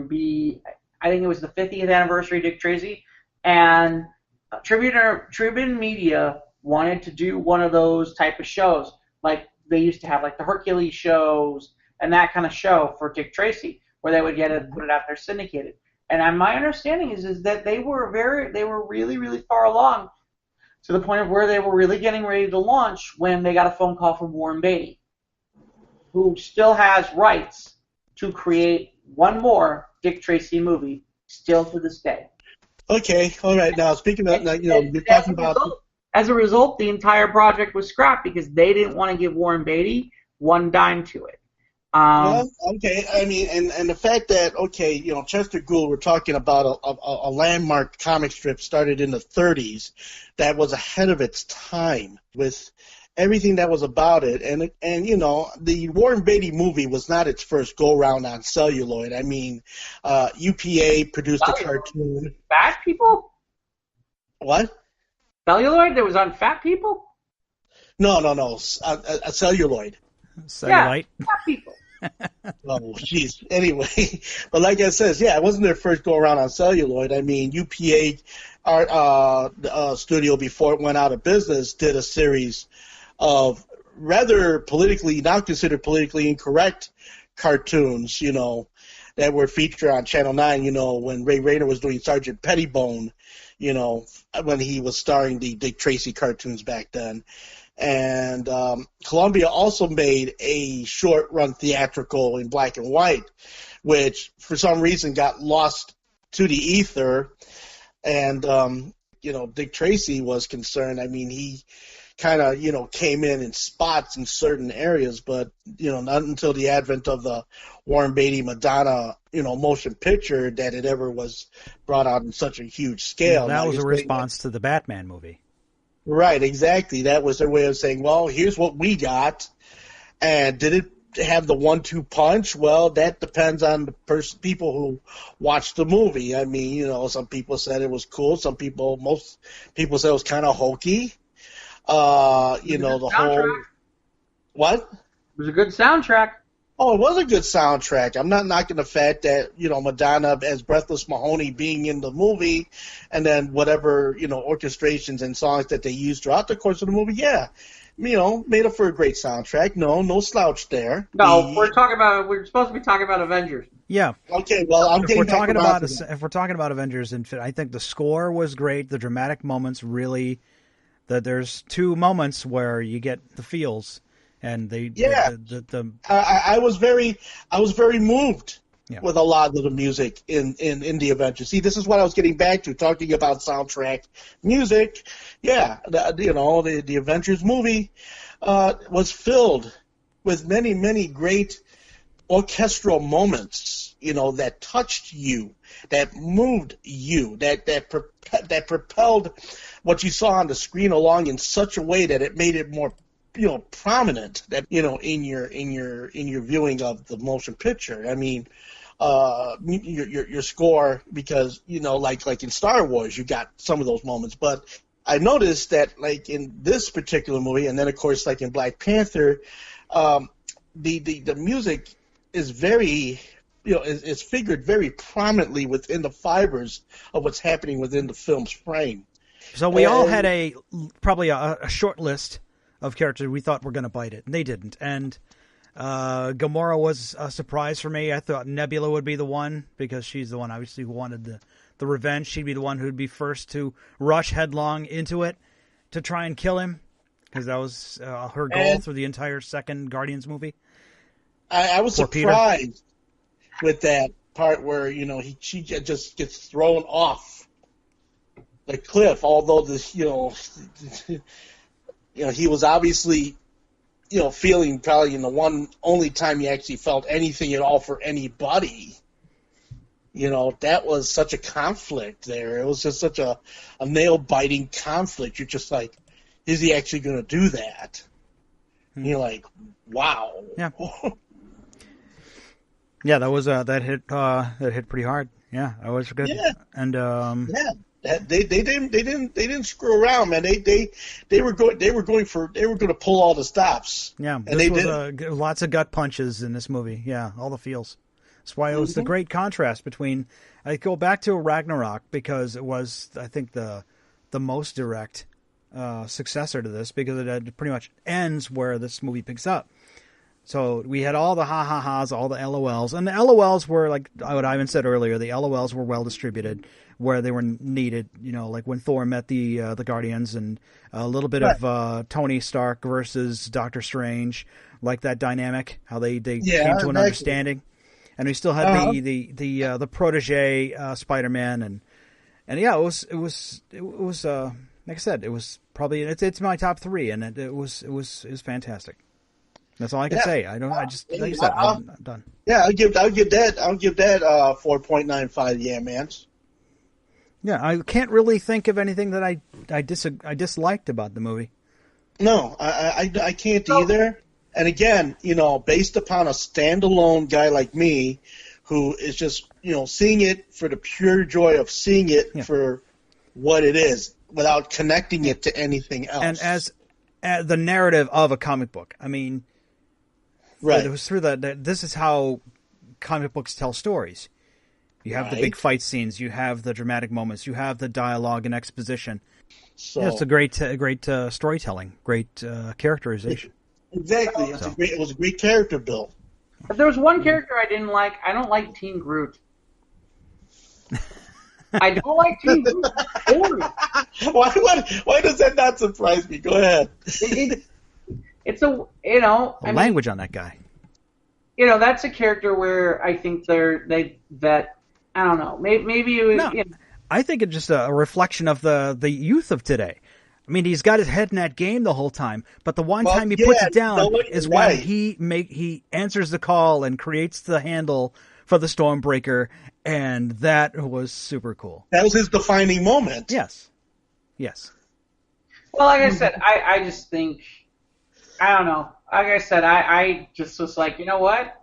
be, I think it was the 50th anniversary of Dick Tracy, and Tribune Media wanted to do one of those type of shows, like they used to have, like the Hercules shows and that kind of show for Dick Tracy, where they would get it, put it out there syndicated. And my understanding is that they were really, really far along, to the point of where they were really getting ready to launch when they got a phone call from Warren Beatty, who still has rights to create one more Dick Tracy movie, still to this day. Okay, all right. Now, speaking of, you're talking about... As a result, the entire project was scrapped because they didn't want to give Warren Beatty one dime to it. Okay. I mean, and the fact that, Chester Gould, we're talking about a landmark comic strip started in the 30s that was ahead of its time with everything that was about it. And the Warren Beatty movie was not its first go-round on celluloid. I mean, UPA produced a cartoon. Fat people? What? Celluloid that was on fat people? No. A celluloid. Cellulite? Yeah, fat people. Oh, jeez. Anyway, but like I said, it wasn't their first go around on celluloid. I mean, UPA art studio, before it went out of business, did a series of rather now considered politically incorrect cartoons, that were featured on Channel 9, when Ray Rayner was doing Sergeant Pettibone, when he was starring the Dick Tracy cartoons back then. And Columbia also made a short-run theatrical in black and white, which for some reason got lost to the ether. And, Dick Tracy was concerned. I mean, he kind of, came in spots in certain areas, but, not until the advent of the Warren Beatty Madonna, motion picture that it ever was brought out in such a huge scale. That was a response to the Batman movie. Right, exactly. That was their way of saying, well, here's what we got. And did it have the 1-2 punch? Well, that depends on the people who watched the movie. I mean, some people said it was cool. Most people said it was kind of hokey. The whole... What? It was a good soundtrack. Oh, it was a good soundtrack. I'm not knocking the fact that, Madonna as Breathless Mahoney being in the movie, and then whatever, orchestrations and songs that they used throughout the course of the movie, made up for a great soundtrack. No slouch there. No, we're supposed to be talking about Avengers. Yeah. Okay, well, if we're talking about Avengers, I think the score was great. The dramatic moments really, there's two moments where you get the feels. And I was very moved with a lot of the music in the Avengers. See, this is what I was getting back to, talking about soundtrack music. Yeah, the Avengers movie was filled with many, many great orchestral moments, that touched you, that moved you, that propelled what you saw on the screen along in such a way that it made it more prominent that in your viewing of the motion picture. I mean, your score, because like in Star Wars, you got some of those moments. But I noticed that like in this particular movie, and then of course like in Black Panther, the music is very is figured very prominently within the fibers of what's happening within the film's frame. So we all had probably a short list of characters we thought were going to bite it, and they didn't. And Gamora was a surprise for me. I thought Nebula would be the one, because she's the one obviously who wanted the revenge. She'd be the one who'd be first to rush headlong into it to try and kill him, because that was her goal through the entire second Guardians movie. I was surprised with that part where, she just gets thrown off the cliff, although he was obviously, feeling probably the only time he actually felt anything at all for anybody. That was such a conflict there. It was just such a nail-biting conflict. You're just like, is he actually going to do that? And you're like, wow. Yeah. Yeah, that was that hit pretty hard. Yeah, that was good. Yeah. And they didn't screw around, man. They were going to pull all the stops. Yeah, and they did lots of gut punches in this movie. Yeah, all the feels. That's why it was the great contrast between. I go back to Ragnarok because it was, I think, the most direct successor to this, because it pretty much ends where this movie picks up. So we had all the ha-ha-has, all the LOLs. And the LOLs were, like what Ivan said earlier, the LOLs were well distributed where they were needed, like when Thor met the Guardians, and a little bit of Tony Stark versus Doctor Strange, like that dynamic, how they came to an understanding. And we still had the protege Spider-Man, and yeah, it was like I said, it was probably it's my top 3, and it was fantastic. That's all I can say. I'm done. Yeah, I'll give that 4.95 yeah mans. Yeah, I can't really think of anything that I disliked about the movie. No, I can't either. And again, based upon a standalone guy like me, who is just seeing it for the pure joy of seeing it for what it is, without connecting it to anything else. And as the narrative of a comic book, I mean. Right. It was through that. This is how comic books tell stories. You have the big fight scenes. You have the dramatic moments. You have the dialogue and exposition. So it's a great storytelling, great characterization. Exactly. It was a great character build. If there was one character I didn't like, I don't like Teen Groot. I don't like Teen Groot. Why does that not surprise me? Go ahead. It's language on that guy. That's a character where I think that I don't know. Maybe it was, I think it's just a reflection of the youth of today. I mean, he's got his head in that game the whole time, but the one time he puts it down is when he answers the call and creates the handle for the Stormbreaker, and that was super cool. That was his defining moment. Yes. Well, like I said, I just think. I don't know. Like I said, I just was like, you know what?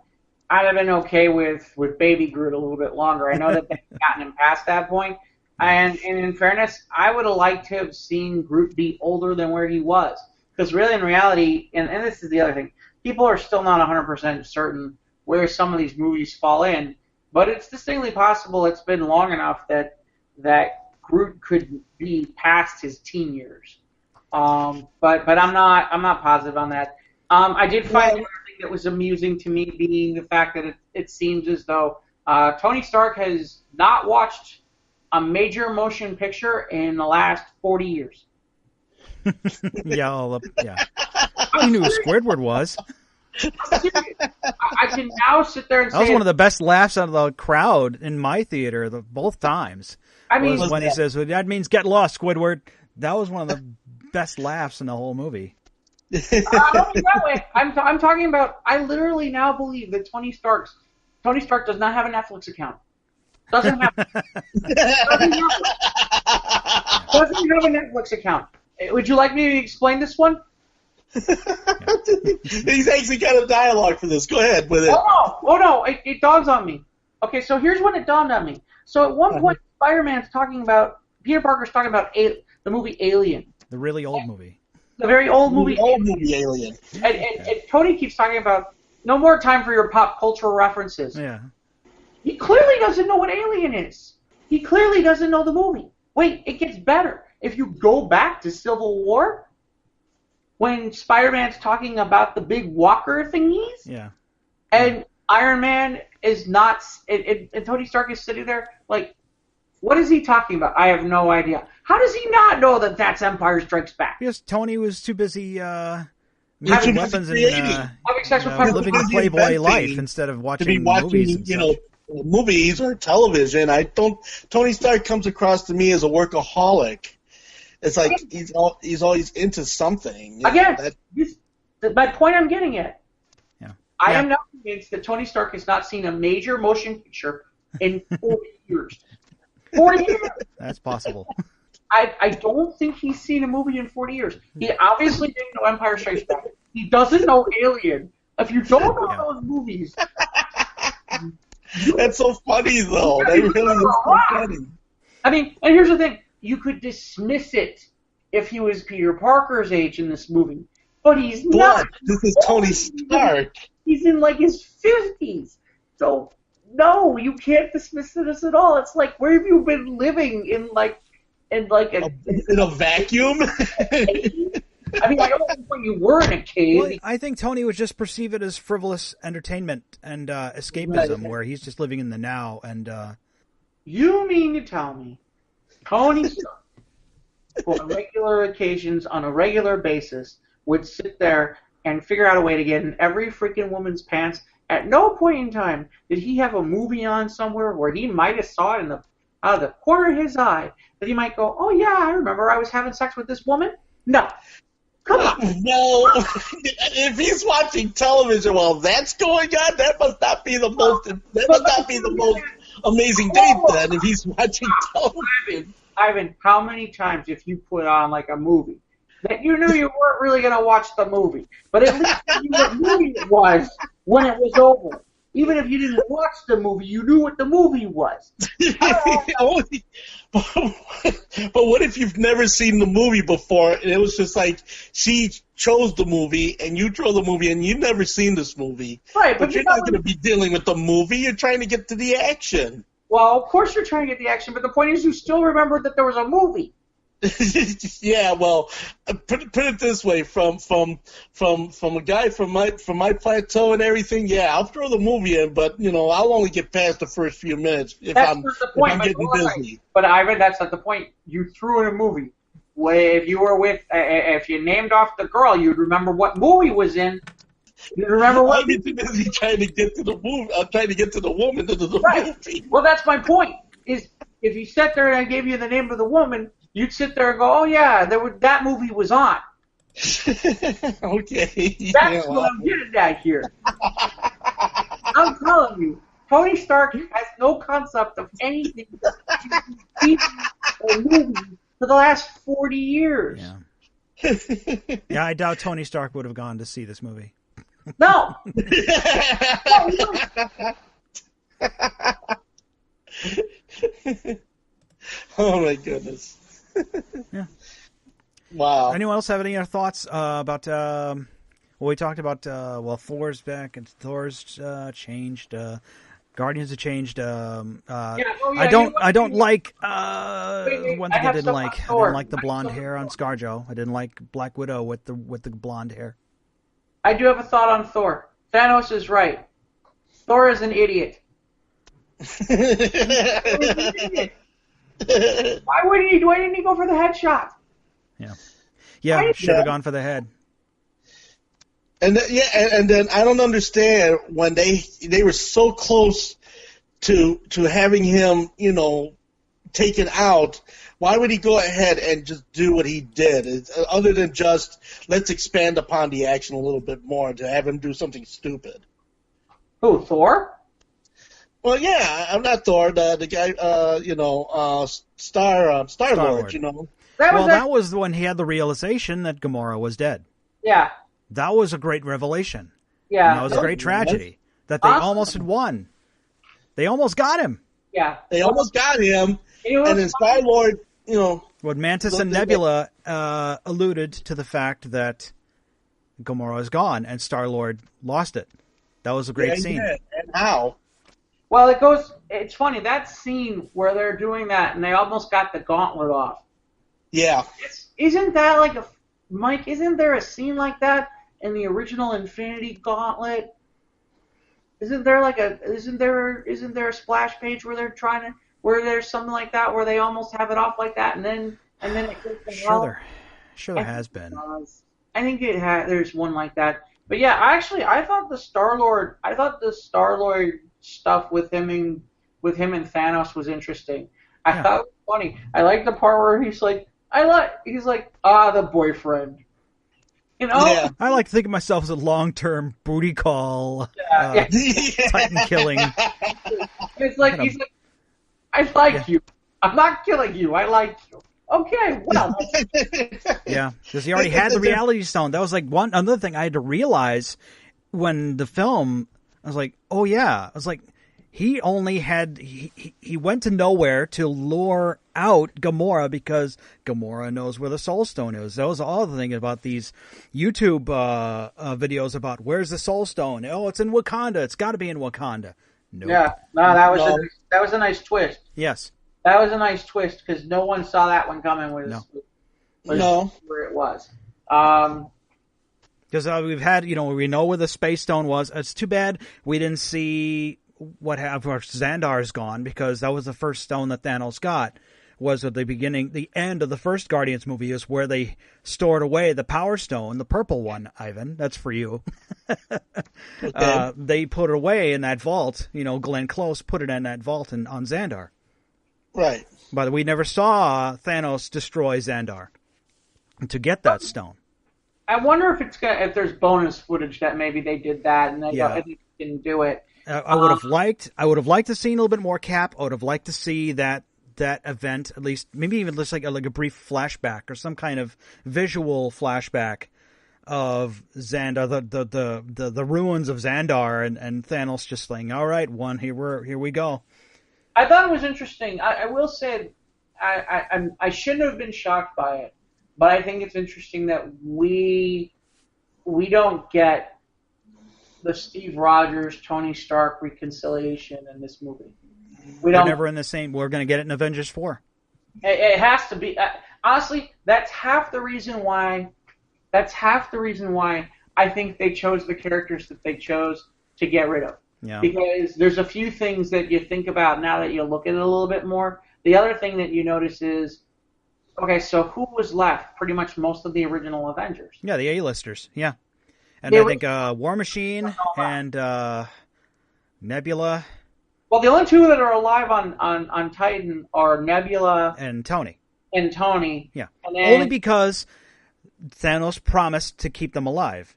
I'd have been okay with Baby Groot a little bit longer. I know that they've gotten him past that point. And in fairness, I would have liked to have seen Groot be older than where he was. Because really, in reality, and this is the other thing, people are still not 100% certain where some of these movies fall in. But it's distinctly possible it's been long enough that Groot could be past his teen years. But I'm not positive on that. I did find another thing that was amusing to me being the fact that it seems as though Tony Stark has not watched a major motion picture in the last 40 years. Yeah. I knew who Squidward was. I can now sit there and say that was one of the best laughs out of the crowd in my theater both times. I mean, was when he says, well, "That means get lost, Squidward." That was one of the best laughs in the whole movie. That way. I'm talking about. I literally now believe that Tony Stark does not have a Netflix account. Doesn't have a Netflix account. Would you like me to explain this one? He's actually got a dialogue for this. Go ahead with it. Oh no! It dawns on me. Okay, so here's when it dawned on me. So at one point, Peter Parker's talking about the movie Alien. The really old movie. The very old movie. Alien. And Tony keeps talking about no more time for your pop cultural references. Yeah. He clearly doesn't know what Alien is. He clearly doesn't know the movie. Wait, it gets better. If you go back to Civil War, when Spider-Man's talking about the big walker thingies, Yeah. and Iron Man is not, and Tony Stark is sitting there like, what is he talking about? I have no idea. How does he not know that that's Empire Strikes Back? Because Tony was too busy Having making weapons and Having sex with Pepper living the Potts. Playboy life instead of To watching be watching, movies and such. movies or television. Tony Stark comes across to me as a workaholic. It's like he's always into something. Again, my point I'm getting at. Yeah. I am not convinced that Tony Stark has not seen a major motion picture in 40 years. 40 years! That's possible. I don't think he's seen a movie in 40 years. He obviously didn't know Empire Strikes Back. He doesn't know Alien. If you don't know those movies... That's so funny, though. That really is so funny. I mean, and here's the thing. You could dismiss it if he was Peter Parker's age in this movie. But he's not. This is Tony Stark. He's in, like, his 50s. So, no, you can't dismiss this at all. It's like, where have you been living in a vacuum? I mean, I don't know when you were in a cave. Well, I think Tony would just perceive it as frivolous entertainment and escapism, where he's just living in the now. And you mean to tell me Tony Stark, for regular occasions, on a regular basis, would sit there and figure out a way to get in every freaking woman's pants? At no point in time did he have a movie on somewhere where he might have saw it out of the corner of his eye that he might go, oh yeah, I remember I was having sex with this woman? No. Come on. No. If he's watching television while that's going on, that must not be the most amazing date then, if he's watching television. Ivan, how many times if you put on like a movie that you knew you weren't really going to watch the movie, but at least you knew what movie it was when it was over. Even if you didn't watch the movie, you knew what the movie was. But what if you've never seen the movie before, and it was just like she chose the movie, and you chose the movie, and you've never seen this movie. Right, but you're not going to be dealing with the movie. You're trying to get to the action. Well, of course you're trying to get the action, but the point is you still remember that there was a movie. Yeah, well, put it this way: from a guy from my plateau and everything. Yeah, I'll throw the movie in, but I'll only get past the first few minutes if I'm getting busy. But Ivan, that's not the point. You threw in a movie. If you named off the girl, you'd remember what movie was in. You'd remember what. I'm too busy trying to get to the movie. I'm trying to get to the woman to the movie. Well, that's my point. Is if you sat there and I gave you the name of the woman, you'd sit there and go, oh, yeah, that movie was on. Okay. That's what I'm getting at here. I'm telling you, Tony Stark has no concept of anything TV or movie for the last 40 years. Yeah. Yeah, I doubt Tony Stark would have gone to see this movie. No. Oh, my goodness. Yeah. Wow. Anyone else have any other thoughts about? Well, we talked about. Thor's back and Thor's changed. Guardians have changed. I don't like one thing I didn't like. I didn't like the blonde hair on ScarJo. I didn't like Black Widow with the blonde hair. I do have a thought on Thor. Thanos is right. Thor is an idiot. Why didn't he go for the headshot? Yeah, should have gone for the head. And then I don't understand when they were so close to having him, taken out. Why would he go ahead and just do what he did? Other than just let's expand upon the action a little bit more to have him do something stupid. Who, Thor? Well, yeah, I'm not Thor. The guy, Star-Lord. That was when he had the realization that Gamora was dead. Yeah. That was a great revelation. Yeah. And that was a great tragedy that they almost had won. They almost got him. Yeah. They almost got him. And then Star-Lord, What Mantis and Nebula alluded to the fact that Gamora is gone and Star-Lord lost it. That was a great scene. Yeah. And how? Well, it's funny, that scene where they're doing that and they almost got the gauntlet off. Yeah. Isn't that like Mike, isn't there a scene like that in the original Infinity Gauntlet? Isn't there a splash page where where there's something like that where they almost have it off like that and then it goes to hell? Sure there has been. I think there's one like that. But yeah, I thought the Star-Lord stuff with him and Thanos was interesting. I thought it was funny. I like the part where he's like, the boyfriend. You know? Yeah. I like to think of myself as a long-term booty call, Titan killing. It's like, he's like, I like you. I'm not killing you. I like you. Okay, well. Yeah, because he already had the reality stone. That was like another thing I had to realize when the film, I was like, oh yeah. I was like, he only had, he went to nowhere to lure out Gamora because Gamora knows where the Soul Stone is. That was all the thing about these YouTube videos about where's the Soul Stone. Oh, it's in Wakanda. It's got to be in Wakanda. Nope. Yeah, no, that was a nice twist. Yes. That was a nice twist because no one saw that one coming. No. Where it was. Because we've had, we know where the Space Stone was. It's too bad we didn't see what happened. Xandar's gone because that was the first stone that Thanos got. Was at the end of the first Guardians movie is where they stored away the Power Stone, the purple one, Ivan. That's for you. Okay. They put it away in that vault. Glenn Close put it in that vault on Xandar. Right. But we never saw Thanos destroy Xandar to get that stone. I wonder if there's bonus footage that maybe they did that and they didn't do it. I would have liked to see a little bit more Cap. I would have liked to see that event, at least maybe even just like a brief flashback or some kind of visual flashback of Xandar, the ruins of Xandar, and Thanos just saying, "All right, here we go." I thought it was interesting. I will say, I shouldn't have been shocked by it, but I think it's interesting that we don't get the Steve Rogers, Tony Stark reconciliation in this movie. They're never in the same. We're going to get it in Avengers 4. It has to be. Honestly, that's half the reason why. I think they chose the characters that they chose to get rid of. Yeah. Because there's a few things that you think about now that you look at it a little bit more. The other thing that you notice is, okay, so who was left? Pretty much most of the original Avengers. Yeah, the A-listers. Yeah. And I think War Machine and Nebula. Well, the only two that are alive on Titan are Nebula and Tony. Yeah. And then, only because Thanos promised to keep them alive.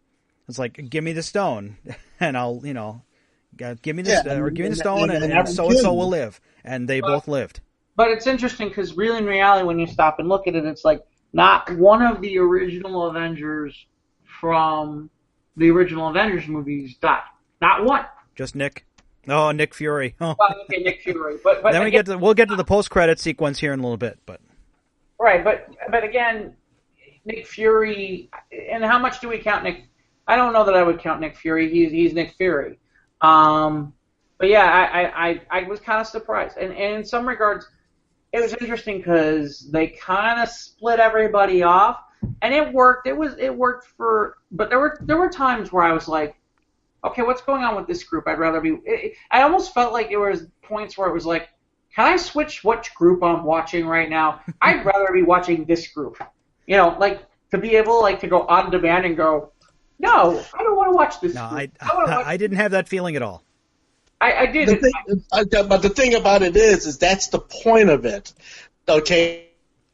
It's like, give me the stone, and I'll, give me this, or give me the stone, and so will live. And they both lived. But it's interesting because really, in reality, when you stop and look at it, it's like not one of the original Avengers from the original Avengers movies died. Not one. Just Nick. Oh, Nick Fury. Oh. Well, okay, Nick Fury. But then we'll get to the post-credit sequence here in a little bit. But right, but again, Nick Fury. And how much do we count Nick? I don't know that I would count Nick Fury. He's Nick Fury. But yeah, I was kind of surprised, and in some regards, it was interesting because they kind of split everybody off, and it worked. It worked but there were times where I was like, okay, what's going on with this group? I'd rather be. I almost felt like there was points where it was like, can I switch which group I'm watching right now? I'd rather be watching this group. Like to be able to go on demand and go, no, I don't want to watch this. No, I didn't have that feeling at all. I did. But the thing about it is that's the point of it. Okay.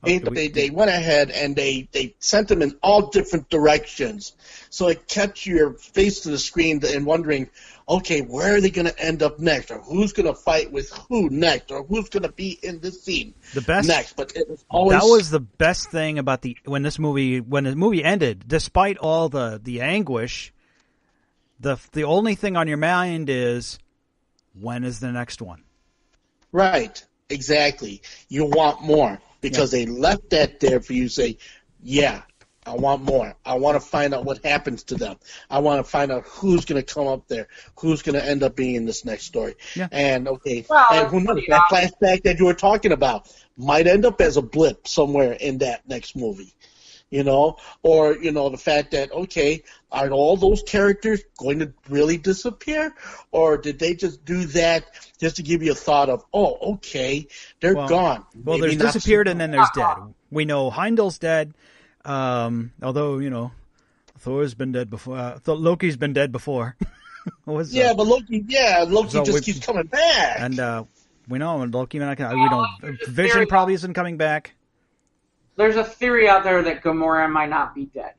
They went ahead and they sent them in all different directions. So it kept your face to the screen and wondering, okay, where are they going to end up next? Or who's going to fight with who next? Or who's going to be in this scene next? But it was always... That was the best thing about when the movie ended. Despite all the anguish, the only thing on your mind is, when is the next one? Right. Exactly. You want more. Because they left that there for you to say, yeah, I want more. I want to find out what happens to them. I want to find out who's going to come up there, who's going to end up being in this next story. Yeah. And, and who knows, that flashback that you were talking about might end up as a blip somewhere in that next movie. or, the fact that, okay, are all those characters going to really disappear, or did they just do that just to give you a thought of, oh, okay, they're gone. Well, Maybe there's not disappeared so- and then there's dead. We know Heimdall's dead, although, Thor's been dead before. Loki's been dead before. But Loki So just we- keeps coming back. And we know Loki, we don't. Vision probably isn't coming back. There's a theory out there that Gamora might not be dead.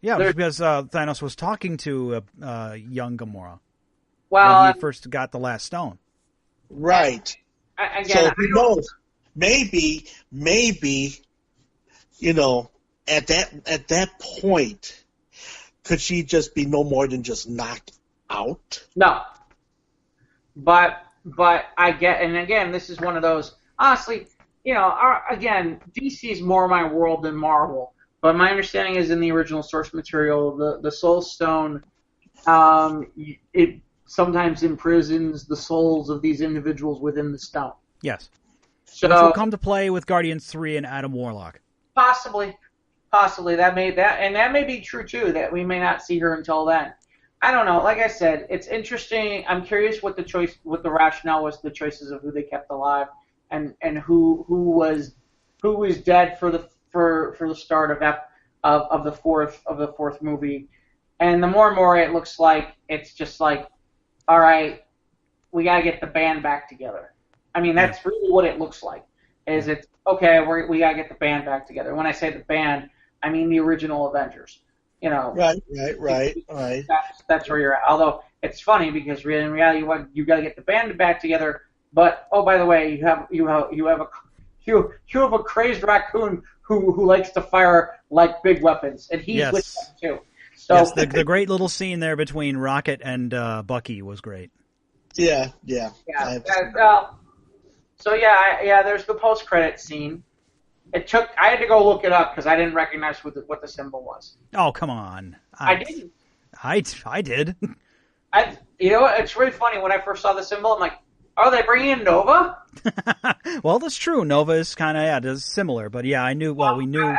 Yeah, There- because Thanos was talking to young Gamora Well, when he first got the last stone. Right. again, So I who don't- knows? Maybe, at that point, could she just be no more than just knocked out? No. But I get, and again, this is one of those, honestly, again, DC is more my world than Marvel. But my understanding is in the original source material, the Soul Stone, it sometimes imprisons the souls of these individuals within the stone. Yes. So Which will come to play with Guardians 3 and Adam Warlock. possibly that may be true too, that we may not see her until then. I don't know. Like I said, it's interesting. I'm curious what the rationale was, the choices of who they kept alive, and who was dead for the start of the fourth movie. And the more and more it looks like it's just like, all right, we gotta get the band back together. I mean, that's really what it looks like. Is it's okay? We gotta get the band back together. When I say the band, I mean the original Avengers. Right. That's where you're at. Although it's funny because in reality, you got to get the band back together. But oh, by the way, you have a crazed raccoon who likes to fire like big weapons, and he's with them too. So Yes, the great little scene there between Rocket and Bucky was great. Yeah. So there's the post-credit scene. I had to go look it up because I didn't recognize what the symbol was. Oh, come on. I didn't. I did. It's really funny. When I first saw the symbol, I'm like, are they bringing in Nova? Well, that's true. Nova is kind of, it's similar. But yeah, I knew, we knew. I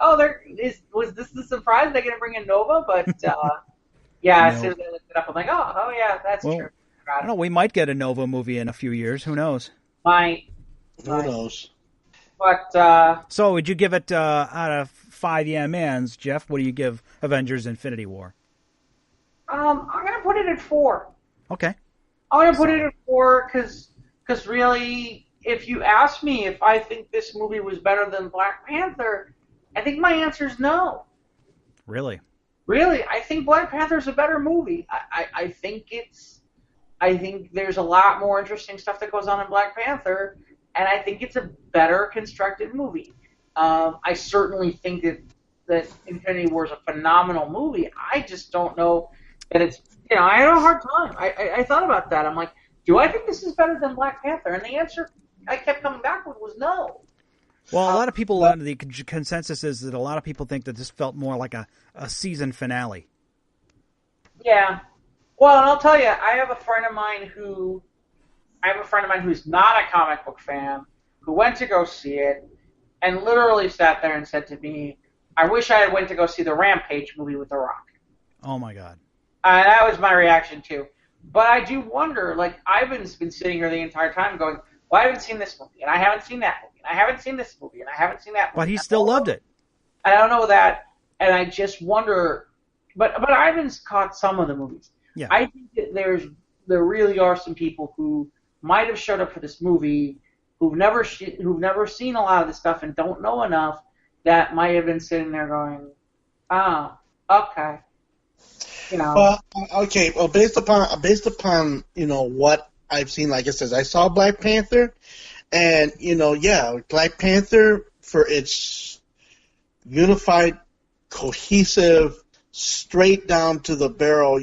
was like, was this the surprise? They're going to bring in Nova? But, as soon as I looked it up, I'm like, oh yeah, that's true. I don't know, we might get a Nova movie in a few years. Who knows? Who knows? But, so would you give it, out of 5 mans, Jeff, what do you give Avengers Infinity War? I'm going to put it at 4. Okay. I'm going to put it at 4 because really, if you ask me if I think this movie was better than Black Panther, I think my answer is no. Really? Really, I think Black Panther is a better movie. I think there's a lot more interesting stuff that goes on in Black Panther, and I think it's a better constructed movie. I certainly think that Infinity War is a phenomenal movie. I just don't know that it's, I had a hard time. I thought about that. I'm like, do I think this is better than Black Panther? And the answer I kept coming back with was no. Well, a lot of people, the consensus is that a lot of people think that this felt more like a season finale. Yeah. Well, and I'll tell you, I have a friend of mine who's not a comic book fan, who went to go see it, and literally sat there and said to me, I wish I had went to go see the Rampage movie with The Rock. Oh, my God. That was my reaction, too. But I do wonder, like, I've been sitting here the entire time going, well, I haven't seen this movie, and I haven't seen that movie, and I haven't seen this movie, and I haven't seen that movie. But he still loved it. I don't know that, and I just wonder, but Ivan's caught some of the movies. Yeah. I think that there really are some people who might have showed up for this movie who've never seen a lot of this stuff and don't know enough that might have been sitting there going, oh, okay. Well, okay. Well, based upon what I've seen, like I said, I saw Black Panther, and Black Panther for its unified, cohesive, straight down to the barrel,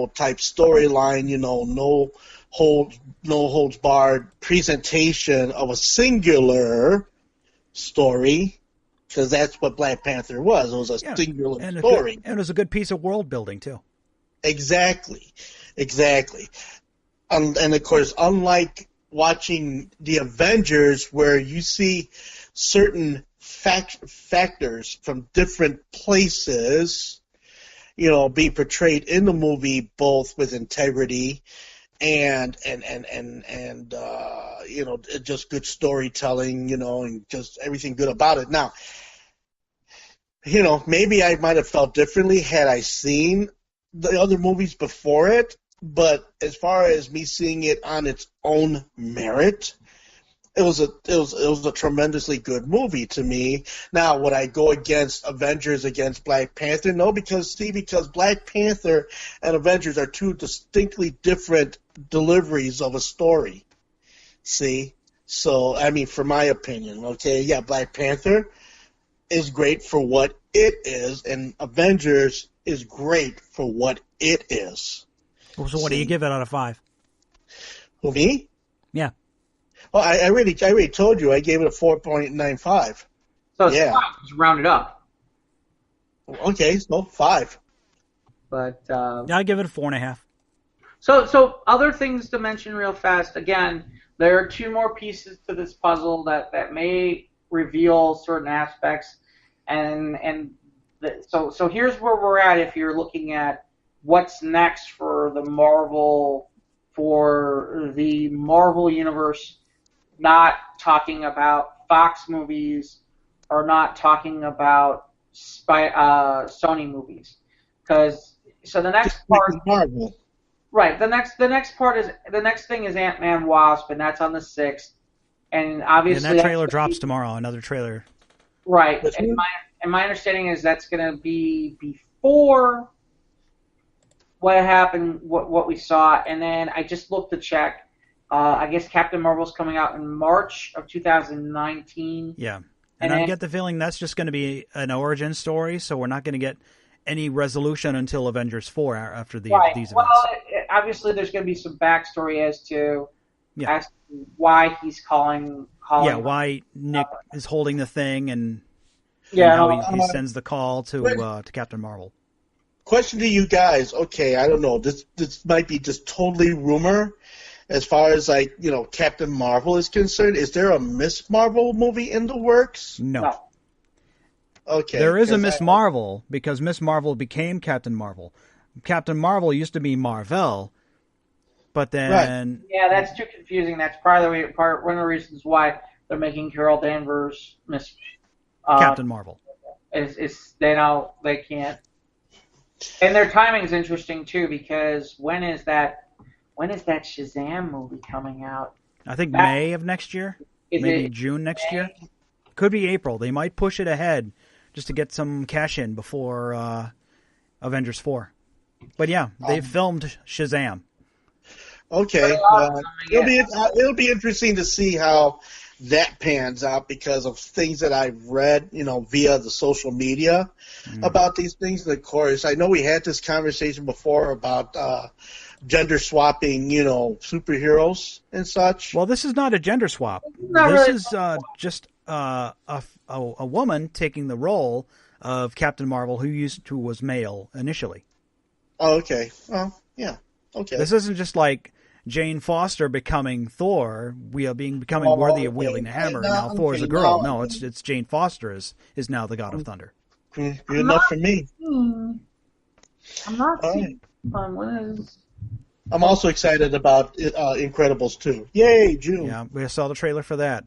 type storyline, no holds barred presentation of a singular story, because that's what Black Panther was. It was a singular story. And it was a good piece of world building, too. Exactly. And of course, unlike watching the Avengers, where you see certain factors from different places, you know, be portrayed in the movie both with integrity and you know, just good storytelling, you know, and just everything good about it. Now, you know, maybe I might have felt differently had I seen the other movies before it, but as far as me seeing it on its own merit, it was a tremendously good movie to me. Now, would I go against Avengers against Black Panther? No, because Black Panther and Avengers are two distinctly different deliveries of a story. See? So, I mean, for my opinion, okay, yeah, Black Panther is great for what it is, and Avengers is great for what it is. So what do you give it out of 5? Who, me? Yeah. Well, I already told you I gave it a 4.95. So it's 5, just round it up. Okay, so 5. But I give it a 4.5. So other things to mention real fast. Again, there are 2 more pieces to this puzzle that may reveal certain aspects, so here's where we're at if you're looking at what's next for the Marvel universe. Not talking about Fox movies or not talking about Sony movies, so the next part, Marvel. Right? The next thing is Ant-Man Wasp, and that's on the 6th, and obviously and that trailer drops tomorrow. Another trailer. Right, and my understanding is that's going to be before what happened, what we saw, and then I just looked to check. I guess Captain Marvel's coming out in March of 2019. Yeah, and I get the feeling that's just going to be an origin story, so we're not going to get any resolution until Avengers 4 after these events. Well, obviously there's going to be some backstory as to why he's calling. Yeah, why Nick is holding the thing and how he sends the call to Captain Marvel. Question to you guys. Okay, I don't know. This might be just totally rumor. As far as, like, you know, Captain Marvel is concerned, is there a Miss Marvel movie in the works? No. Okay. There is a Miss Marvel because Miss Marvel became Captain Marvel. Captain Marvel used to be Marvel, but then... Right. Yeah, that's too confusing. That's probably one of the reasons why they're making Carol Danvers Miss... Captain Marvel. Is they know they can't... And their timing's interesting, too, because when is that Shazam movie coming out? I think May of next year. Maybe June next year. Could be April. They might push it ahead just to get some cash in before Avengers 4. But yeah, they've filmed Shazam. Okay. It'll be interesting to see how that pans out because of things that I've read, you know, via the social media about these things. And of course, I know we had this conversation before about gender swapping, you know, superheroes and such. Well, this is not a gender swap. Is just a woman taking the role of Captain Marvel, who was male initially. Oh, okay. Well, yeah. Okay. This isn't just like Jane Foster becoming Thor, becoming worthy of wielding the hammer. Now Thor is a girl. No, it's Jane Foster is now the God of Thunder. Good enough for me. I'm not seeing. I'm also excited about Incredibles 2. Yay, June. Yeah, we saw the trailer for that.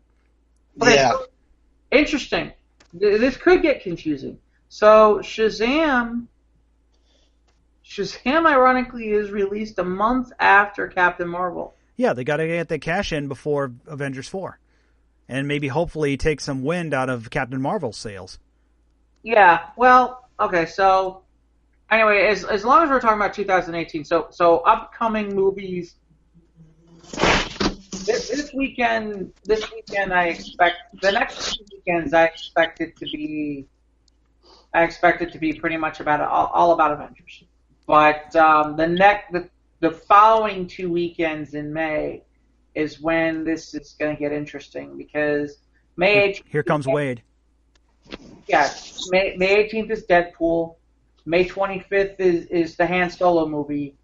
Okay, yeah. Interesting. This could get confusing. So Shazam, ironically, is released a month after Captain Marvel. Yeah, they got to get the cash in before Avengers 4. And maybe hopefully take some wind out of Captain Marvel's sales. Yeah, well, okay, so... Anyway, as long as we're talking about 2018, so upcoming movies. This weekend, I expect the next 2 weekends. I expect it to be pretty much about all about Avengers. But the following 2 weekends in May is when this is going to get interesting because May 18th. Here comes Wade. Yeah, May 18th is Deadpool. May 25th is the Han Solo movie.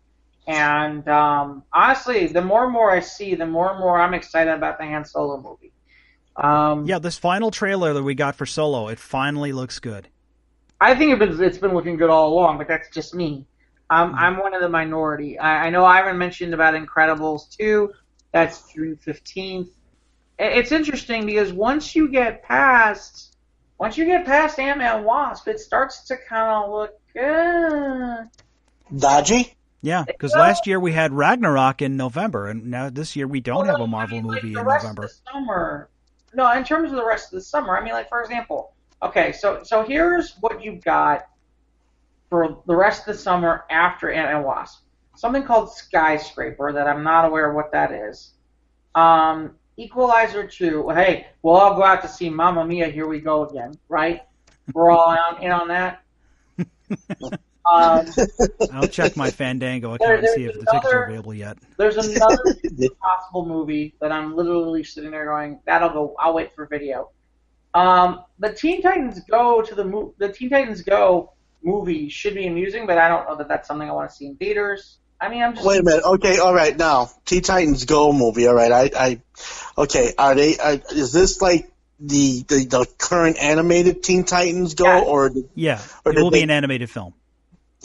And honestly, the more and more I see, the more and more I'm excited about the Han Solo movie. Yeah, this final trailer that we got for Solo, it finally looks good. I think it's been looking good all along, but that's just me. I'm one of the minority. I know Ivan mentioned about Incredibles 2. That's June 15th. It's interesting because once you get past Ant-Man and Wasp, it starts to kind of look dodgy. Yeah, because last year we had Ragnarok in November, and now this year we don't have a Marvel movie in November. Of the summer. No, in terms of the rest of the summer, I mean, like, for example, okay, so here's what you've got for the rest of the summer after Ant-Man and Wasp. Something called Skyscraper that I'm not aware of what that is. Equalizer 2. Hey, we'll all go out to see Mamma Mia, Here We Go Again, right? We're all in on that. I'll check my Fandango account and see if the tickets are available yet. There's another possible movie that I'm literally sitting there going, I'll wait for video. The Teen Titans Go movie should be amusing, but I don't know that that's something I want to see in theaters. I mean, I'm just... Wait a minute. Okay, all right. Now, Teen Titans Go movie. All right. Okay. Is this like the current animated Teen Titans Go, yeah. It will be an animated film.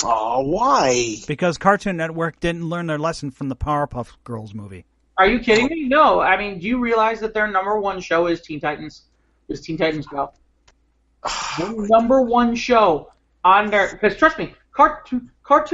Oh, why? Because Cartoon Network didn't learn their lesson from the Powerpuff Girls movie. Are you kidding me? No. I mean, do you realize that their number one show is Teen Titans Go? Their number one show on their... Because trust me, Cartoon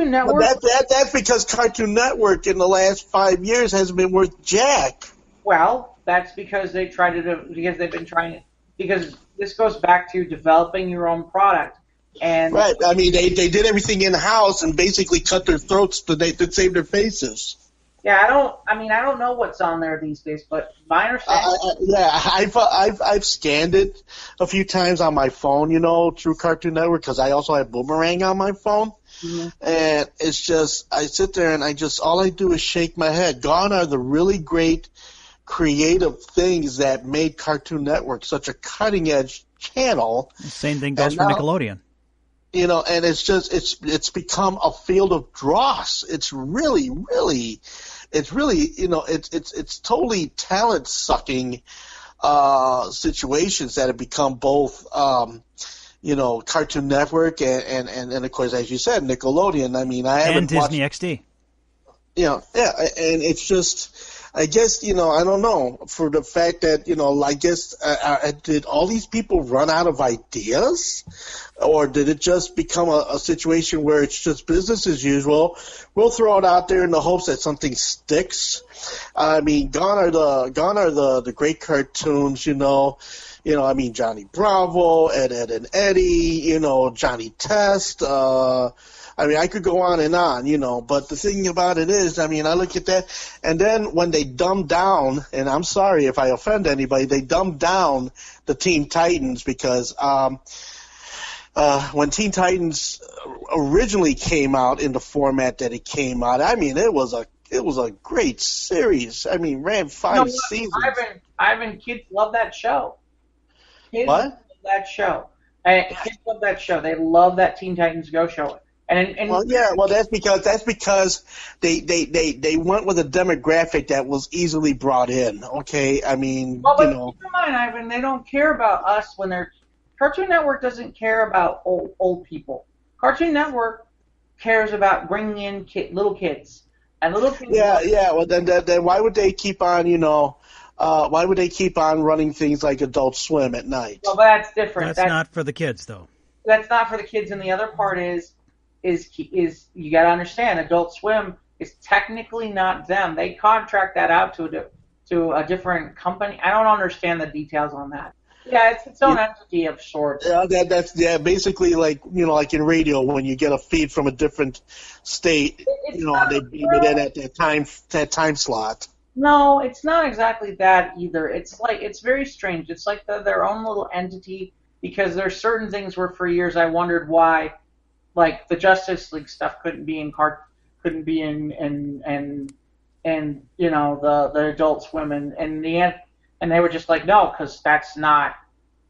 Network... That's because Cartoon Network in the last 5 years hasn't been worth jack. Well, that's because they've been trying it. Because this goes back to developing your own product. And right. I mean, they did everything in-house and basically cut their throats to save their faces. Yeah, I don't know what's on there these days, but my understanding... I've scanned it a few times on my phone, through Cartoon Network, because I also have Boomerang on my phone. Mm-hmm. And it's just, I sit there and all I do is shake my head. Gone are the really great creative things that made Cartoon Network such a cutting-edge channel. The same thing goes for Nickelodeon. And it's become a field of dross. It's really, it's totally talent sucking situations that have become both, Cartoon Network and of course, as you said, Nickelodeon. I mean, I haven't watched Disney XD. Yeah, and it's just. I guess, I don't know, for the fact that, I guess, did all these people run out of ideas? Or did it just become a situation where it's just business as usual? We'll throw it out there in the hopes that something sticks. I mean, gone are the great cartoons, Johnny Bravo, Ed, Ed and Eddie, Johnny Test, I mean, I could go on, but the thing about it is, I mean, I look at that, and then when they dumb down, and I'm sorry if I offend anybody, they dumbed down the Teen Titans because when Teen Titans originally came out in the format that it came out, I mean, it was a great series. I mean, ran 5 seasons. Ivan, kids love that show. Kids what? Love that show. Kids love that show. They love that Teen Titans Go show. That's because they went with a demographic that was easily brought in. Okay, I mean, keep in mind, Ivan, they don't care about us when they're. Cartoon Network doesn't care about old people. Cartoon Network cares about bringing in little kids and little kids. Yeah. Well, then why would they keep on? Why would they keep on running things like Adult Swim at night? Well, but that's different. That's not for the kids, though. That's not for the kids, and the other part is you got to understand, Adult Swim is technically not them. They contract that out to a different company. I don't understand the details on that. Yeah, it's its own entity of sorts. Yeah, that's basically like like in radio when you get a feed from a different state, they beam it in at that time slot. No, it's not exactly that either. It's very strange. It's like their own little entity because there's certain things where for years I wondered why. Like the Justice League stuff couldn't be in the Adult Swim and they were just like no, because that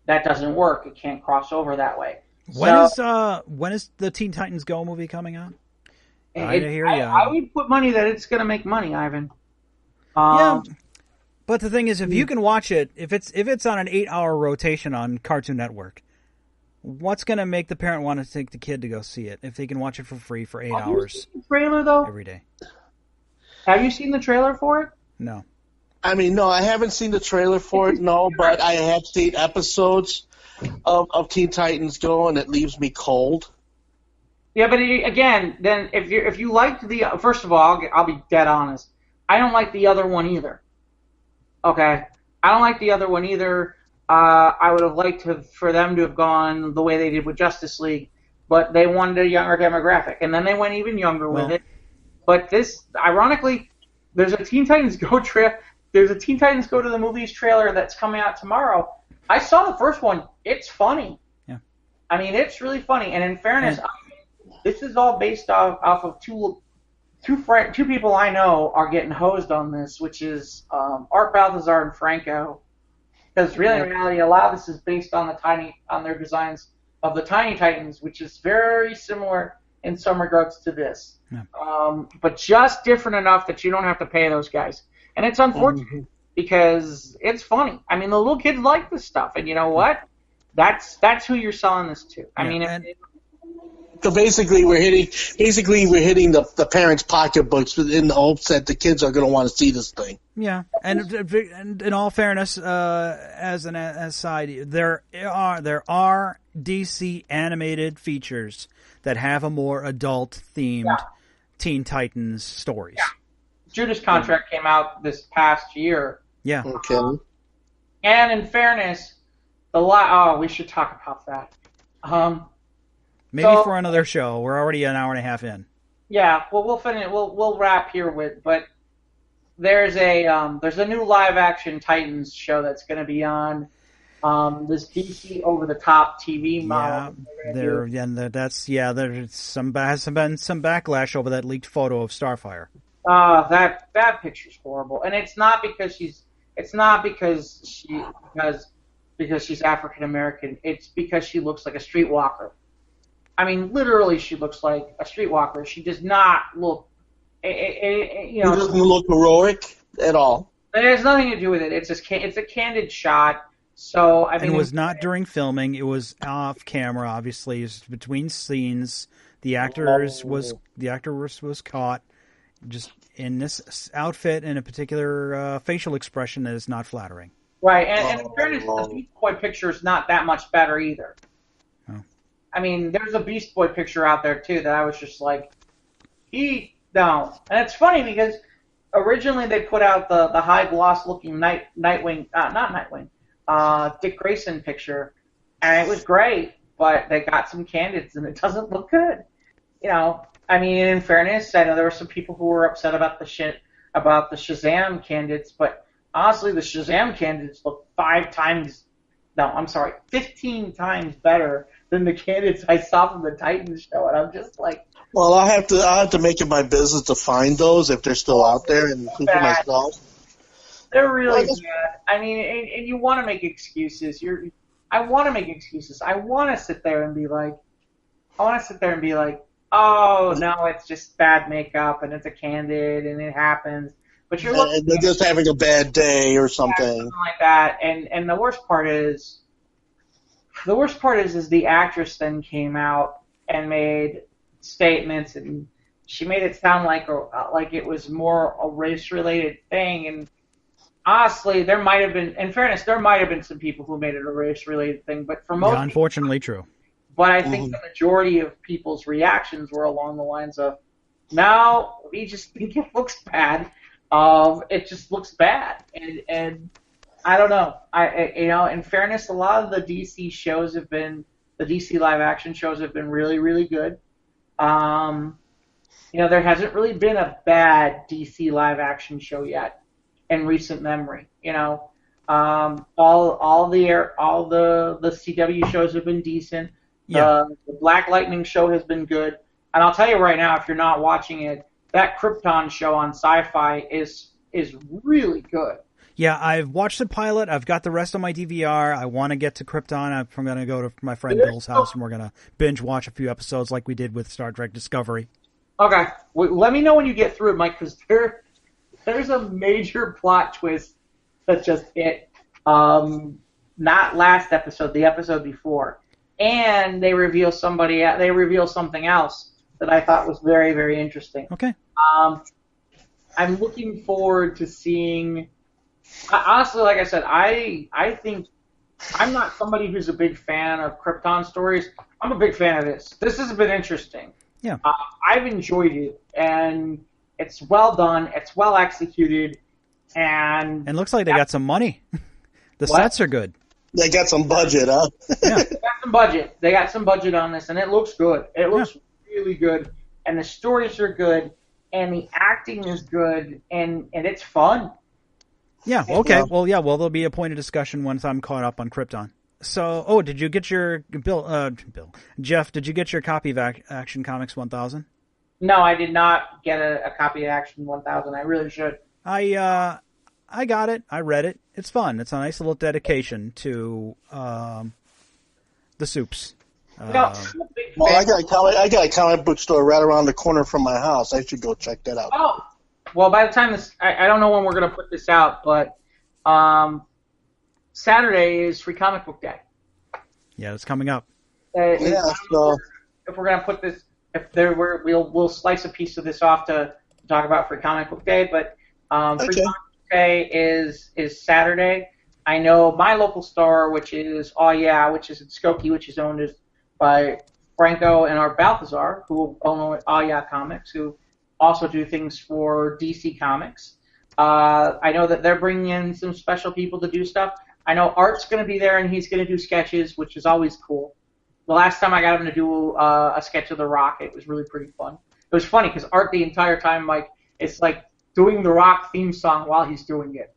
doesn't work. It can't cross over that way. When is the Teen Titans Go movie coming out? I would put money that it's going to make money, Ivan. Yeah, But the thing is, if you can watch it, if it's on an 8-hour rotation on Cartoon Network, what's going to make the parent want to take the kid to go see it if they can watch it for free for 8 hours? Have you seen the trailer, though? Every day. Have you seen the trailer for it? No. I mean, no, I haven't seen the trailer for it, no, but I have seen episodes of Teen Titans Go, and it leaves me cold. Yeah, but again, then if you liked the first of all, I'll be dead honest. I don't like the other one either. Okay, I don't like the other one either. I would have liked for them to have gone the way they did with Justice League, but they wanted a younger demographic, and then they went even younger with it. But this, ironically, there's a Teen Titans Go There's a Teen Titans Go to the Movies trailer that's coming out tomorrow. I saw the first one. It's funny. Yeah. I mean, it's really funny. And in fairness, this is all based off of two people I know are getting hosed on this, which is Art Balthazar and Franco. Because really, in reality, a lot of this is based on their designs of the Tiny Titans, which is very similar in some regards to this. Yeah. But just different enough that you don't have to pay those guys. And it's unfortunate because it's funny. I mean, the little kids like this stuff, and you know what? That's who you're selling this to. I mean, so basically, we're hitting the parents' pocketbooks in the hopes that the kids are going to want to see this thing. Yeah, and in all fairness, as an aside, there are DC animated features that have a more adult themed Teen Titans stories. Yeah. Judas Contract came out this past year. Yeah. Okay. And in fairness, we should talk about that. Maybe for another show. We're already an hour and a half in. Yeah. Well, we'll finish. We'll wrap here but there's a new live action Titans show that's going to be on this DC over the top TV model. Yeah, there's some been some backlash over that leaked photo of Starfire. That picture's horrible, and it's not because she's African American. It's because she looks like a streetwalker. I mean, literally, she looks like a streetwalker. She does not look. She doesn't look heroic at all. It has nothing to do with it. It's a candid shot. So I mean, and it was not during filming. It was off camera. Obviously, it was between scenes. The actor was caught just in this outfit and a particular facial expression that is not flattering. Right, and in fairness, the Beast Boy picture is not that much better either. Oh. I mean, there's a Beast Boy picture out there too that I was just like, no. And it's funny because originally they put out the high gloss looking Dick Grayson picture, and it was great, but they got some candidates and it doesn't look good. I mean, in fairness, I know there were some people who were upset about the Shazam candidates, but honestly, the Shazam candidates look 15 times better than the candidates I saw from the Titans show, and I'm just like, well, I'll have to make it my business to find those if they're still out there and think to myself. They're really bad. I mean, and you want to make excuses. I want to make excuses. I want to sit there and be like, oh, no, it's just bad makeup, and it's a candid, and it happens. But you're looking, they're just having a bad day or something. Something like that. And the worst part is the actress then came out and made statements, and she made it sound like it was more a race-related thing. And honestly, there might have been some people who made it a race-related thing, but for most, unfortunately, true. But I think the majority of people's reactions were along the lines of, no, we just think it looks bad. It just looks bad. And I don't know. In fairness, a lot of the DC live action shows have been really, really good. There hasn't really been a bad DC live action show yet in recent memory. All the CW shows have been decent. Yeah. The Black Lightning show has been good. And I'll tell you right now, if you're not watching it, that Krypton show on Sci-Fi is really good. Yeah, I've watched the pilot. I've got the rest on my DVR. I want to get to Krypton. I'm going to go to my friend Bill's house, and we're going to binge watch a few episodes like we did with Star Trek Discovery. Okay. Let me know when you get through it, Mike, because there's a major plot twist That's just it. Not last episode, the episode before. And they reveal something else that I thought was very, very interesting. Okay. I'm looking forward to seeing. Honestly, like I said, I think I'm not somebody who's a big fan of Krypton stories. I'm a big fan of this. This has been interesting. Yeah. I've enjoyed it, and it's well done. It's well executed, and looks like they got some money. The sets are good. They got some budget, huh? Yeah. They got some budget. They got some budget on this, and it looks good. It looks really good, and the stories are good, and the acting is good, and it's fun. Yeah. Okay. Well, yeah. Well, there'll be a point of discussion once I'm caught up on Krypton. So, did you get your Jeff? Did you get your copy of Action Comics 1000? No, I did not get a copy of Action 1000. I really should. I got it. I read it. It's fun. It's a nice little dedication to the soups. I'm a big Well, fan. I got a comic book store right around the corner from my house. I should go check that out. Oh, well, by the time this, I don't know when we're going to put this out, but Saturday is Free Comic Book Day. Yeah, it's coming up. So If we're going to put this, we'll slice a piece of this off to talk about Free Comic Book Day, but Free Comic Book Day is Saturday. I know my local store, which is which is in Skokie, which is owned by Franco and Art Balthazar, who own Comics, who also do things for DC Comics. I know that they're bringing in some special people to do stuff. I know Art's going to be there, and he's going to do sketches, which is always cool. The last time I got him to do a sketch of The Rock, it was really pretty fun. It was funny because Art the entire time, it's like doing the Rock theme song while he's doing it.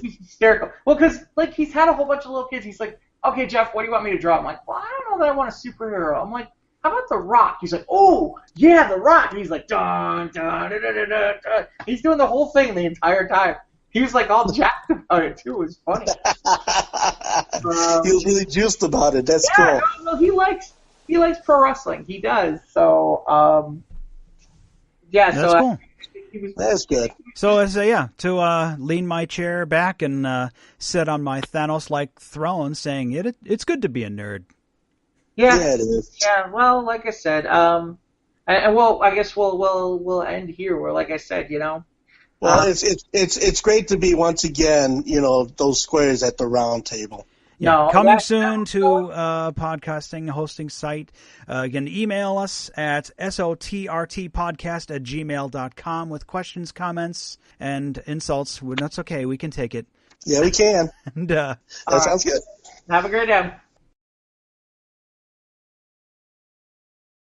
He's hysterical. Well, because he's had a whole bunch of little kids. He's like, okay, Jeff, what do you want me to draw? I'm like, well, I don't know that I want a superhero. I'm like, how about The Rock? He's like, oh, yeah, The Rock. And he's like, dun, dun, dun, dun, dun, dun. He's doing the whole thing the entire time. He was all jacked about it too. It was funny. He was really juiced about it. That's cool. cool. No, he likes pro wrestling. He does. So That's so cool. That's good. So to lean my chair back and sit on my Thanos-like throne, saying it's good to be a nerd. Yeah, it is. Yeah. Well, like I said, and I guess we'll end here. Where, like I said, Well, it's great to be once again, those squares at the round table. Yeah, coming soon to podcasting hosting site. You can email us at sotrtpodcast@gmail.com with questions, comments, and insults. That's okay. We can take it. Yeah, we can. And that sounds good. Have a great day.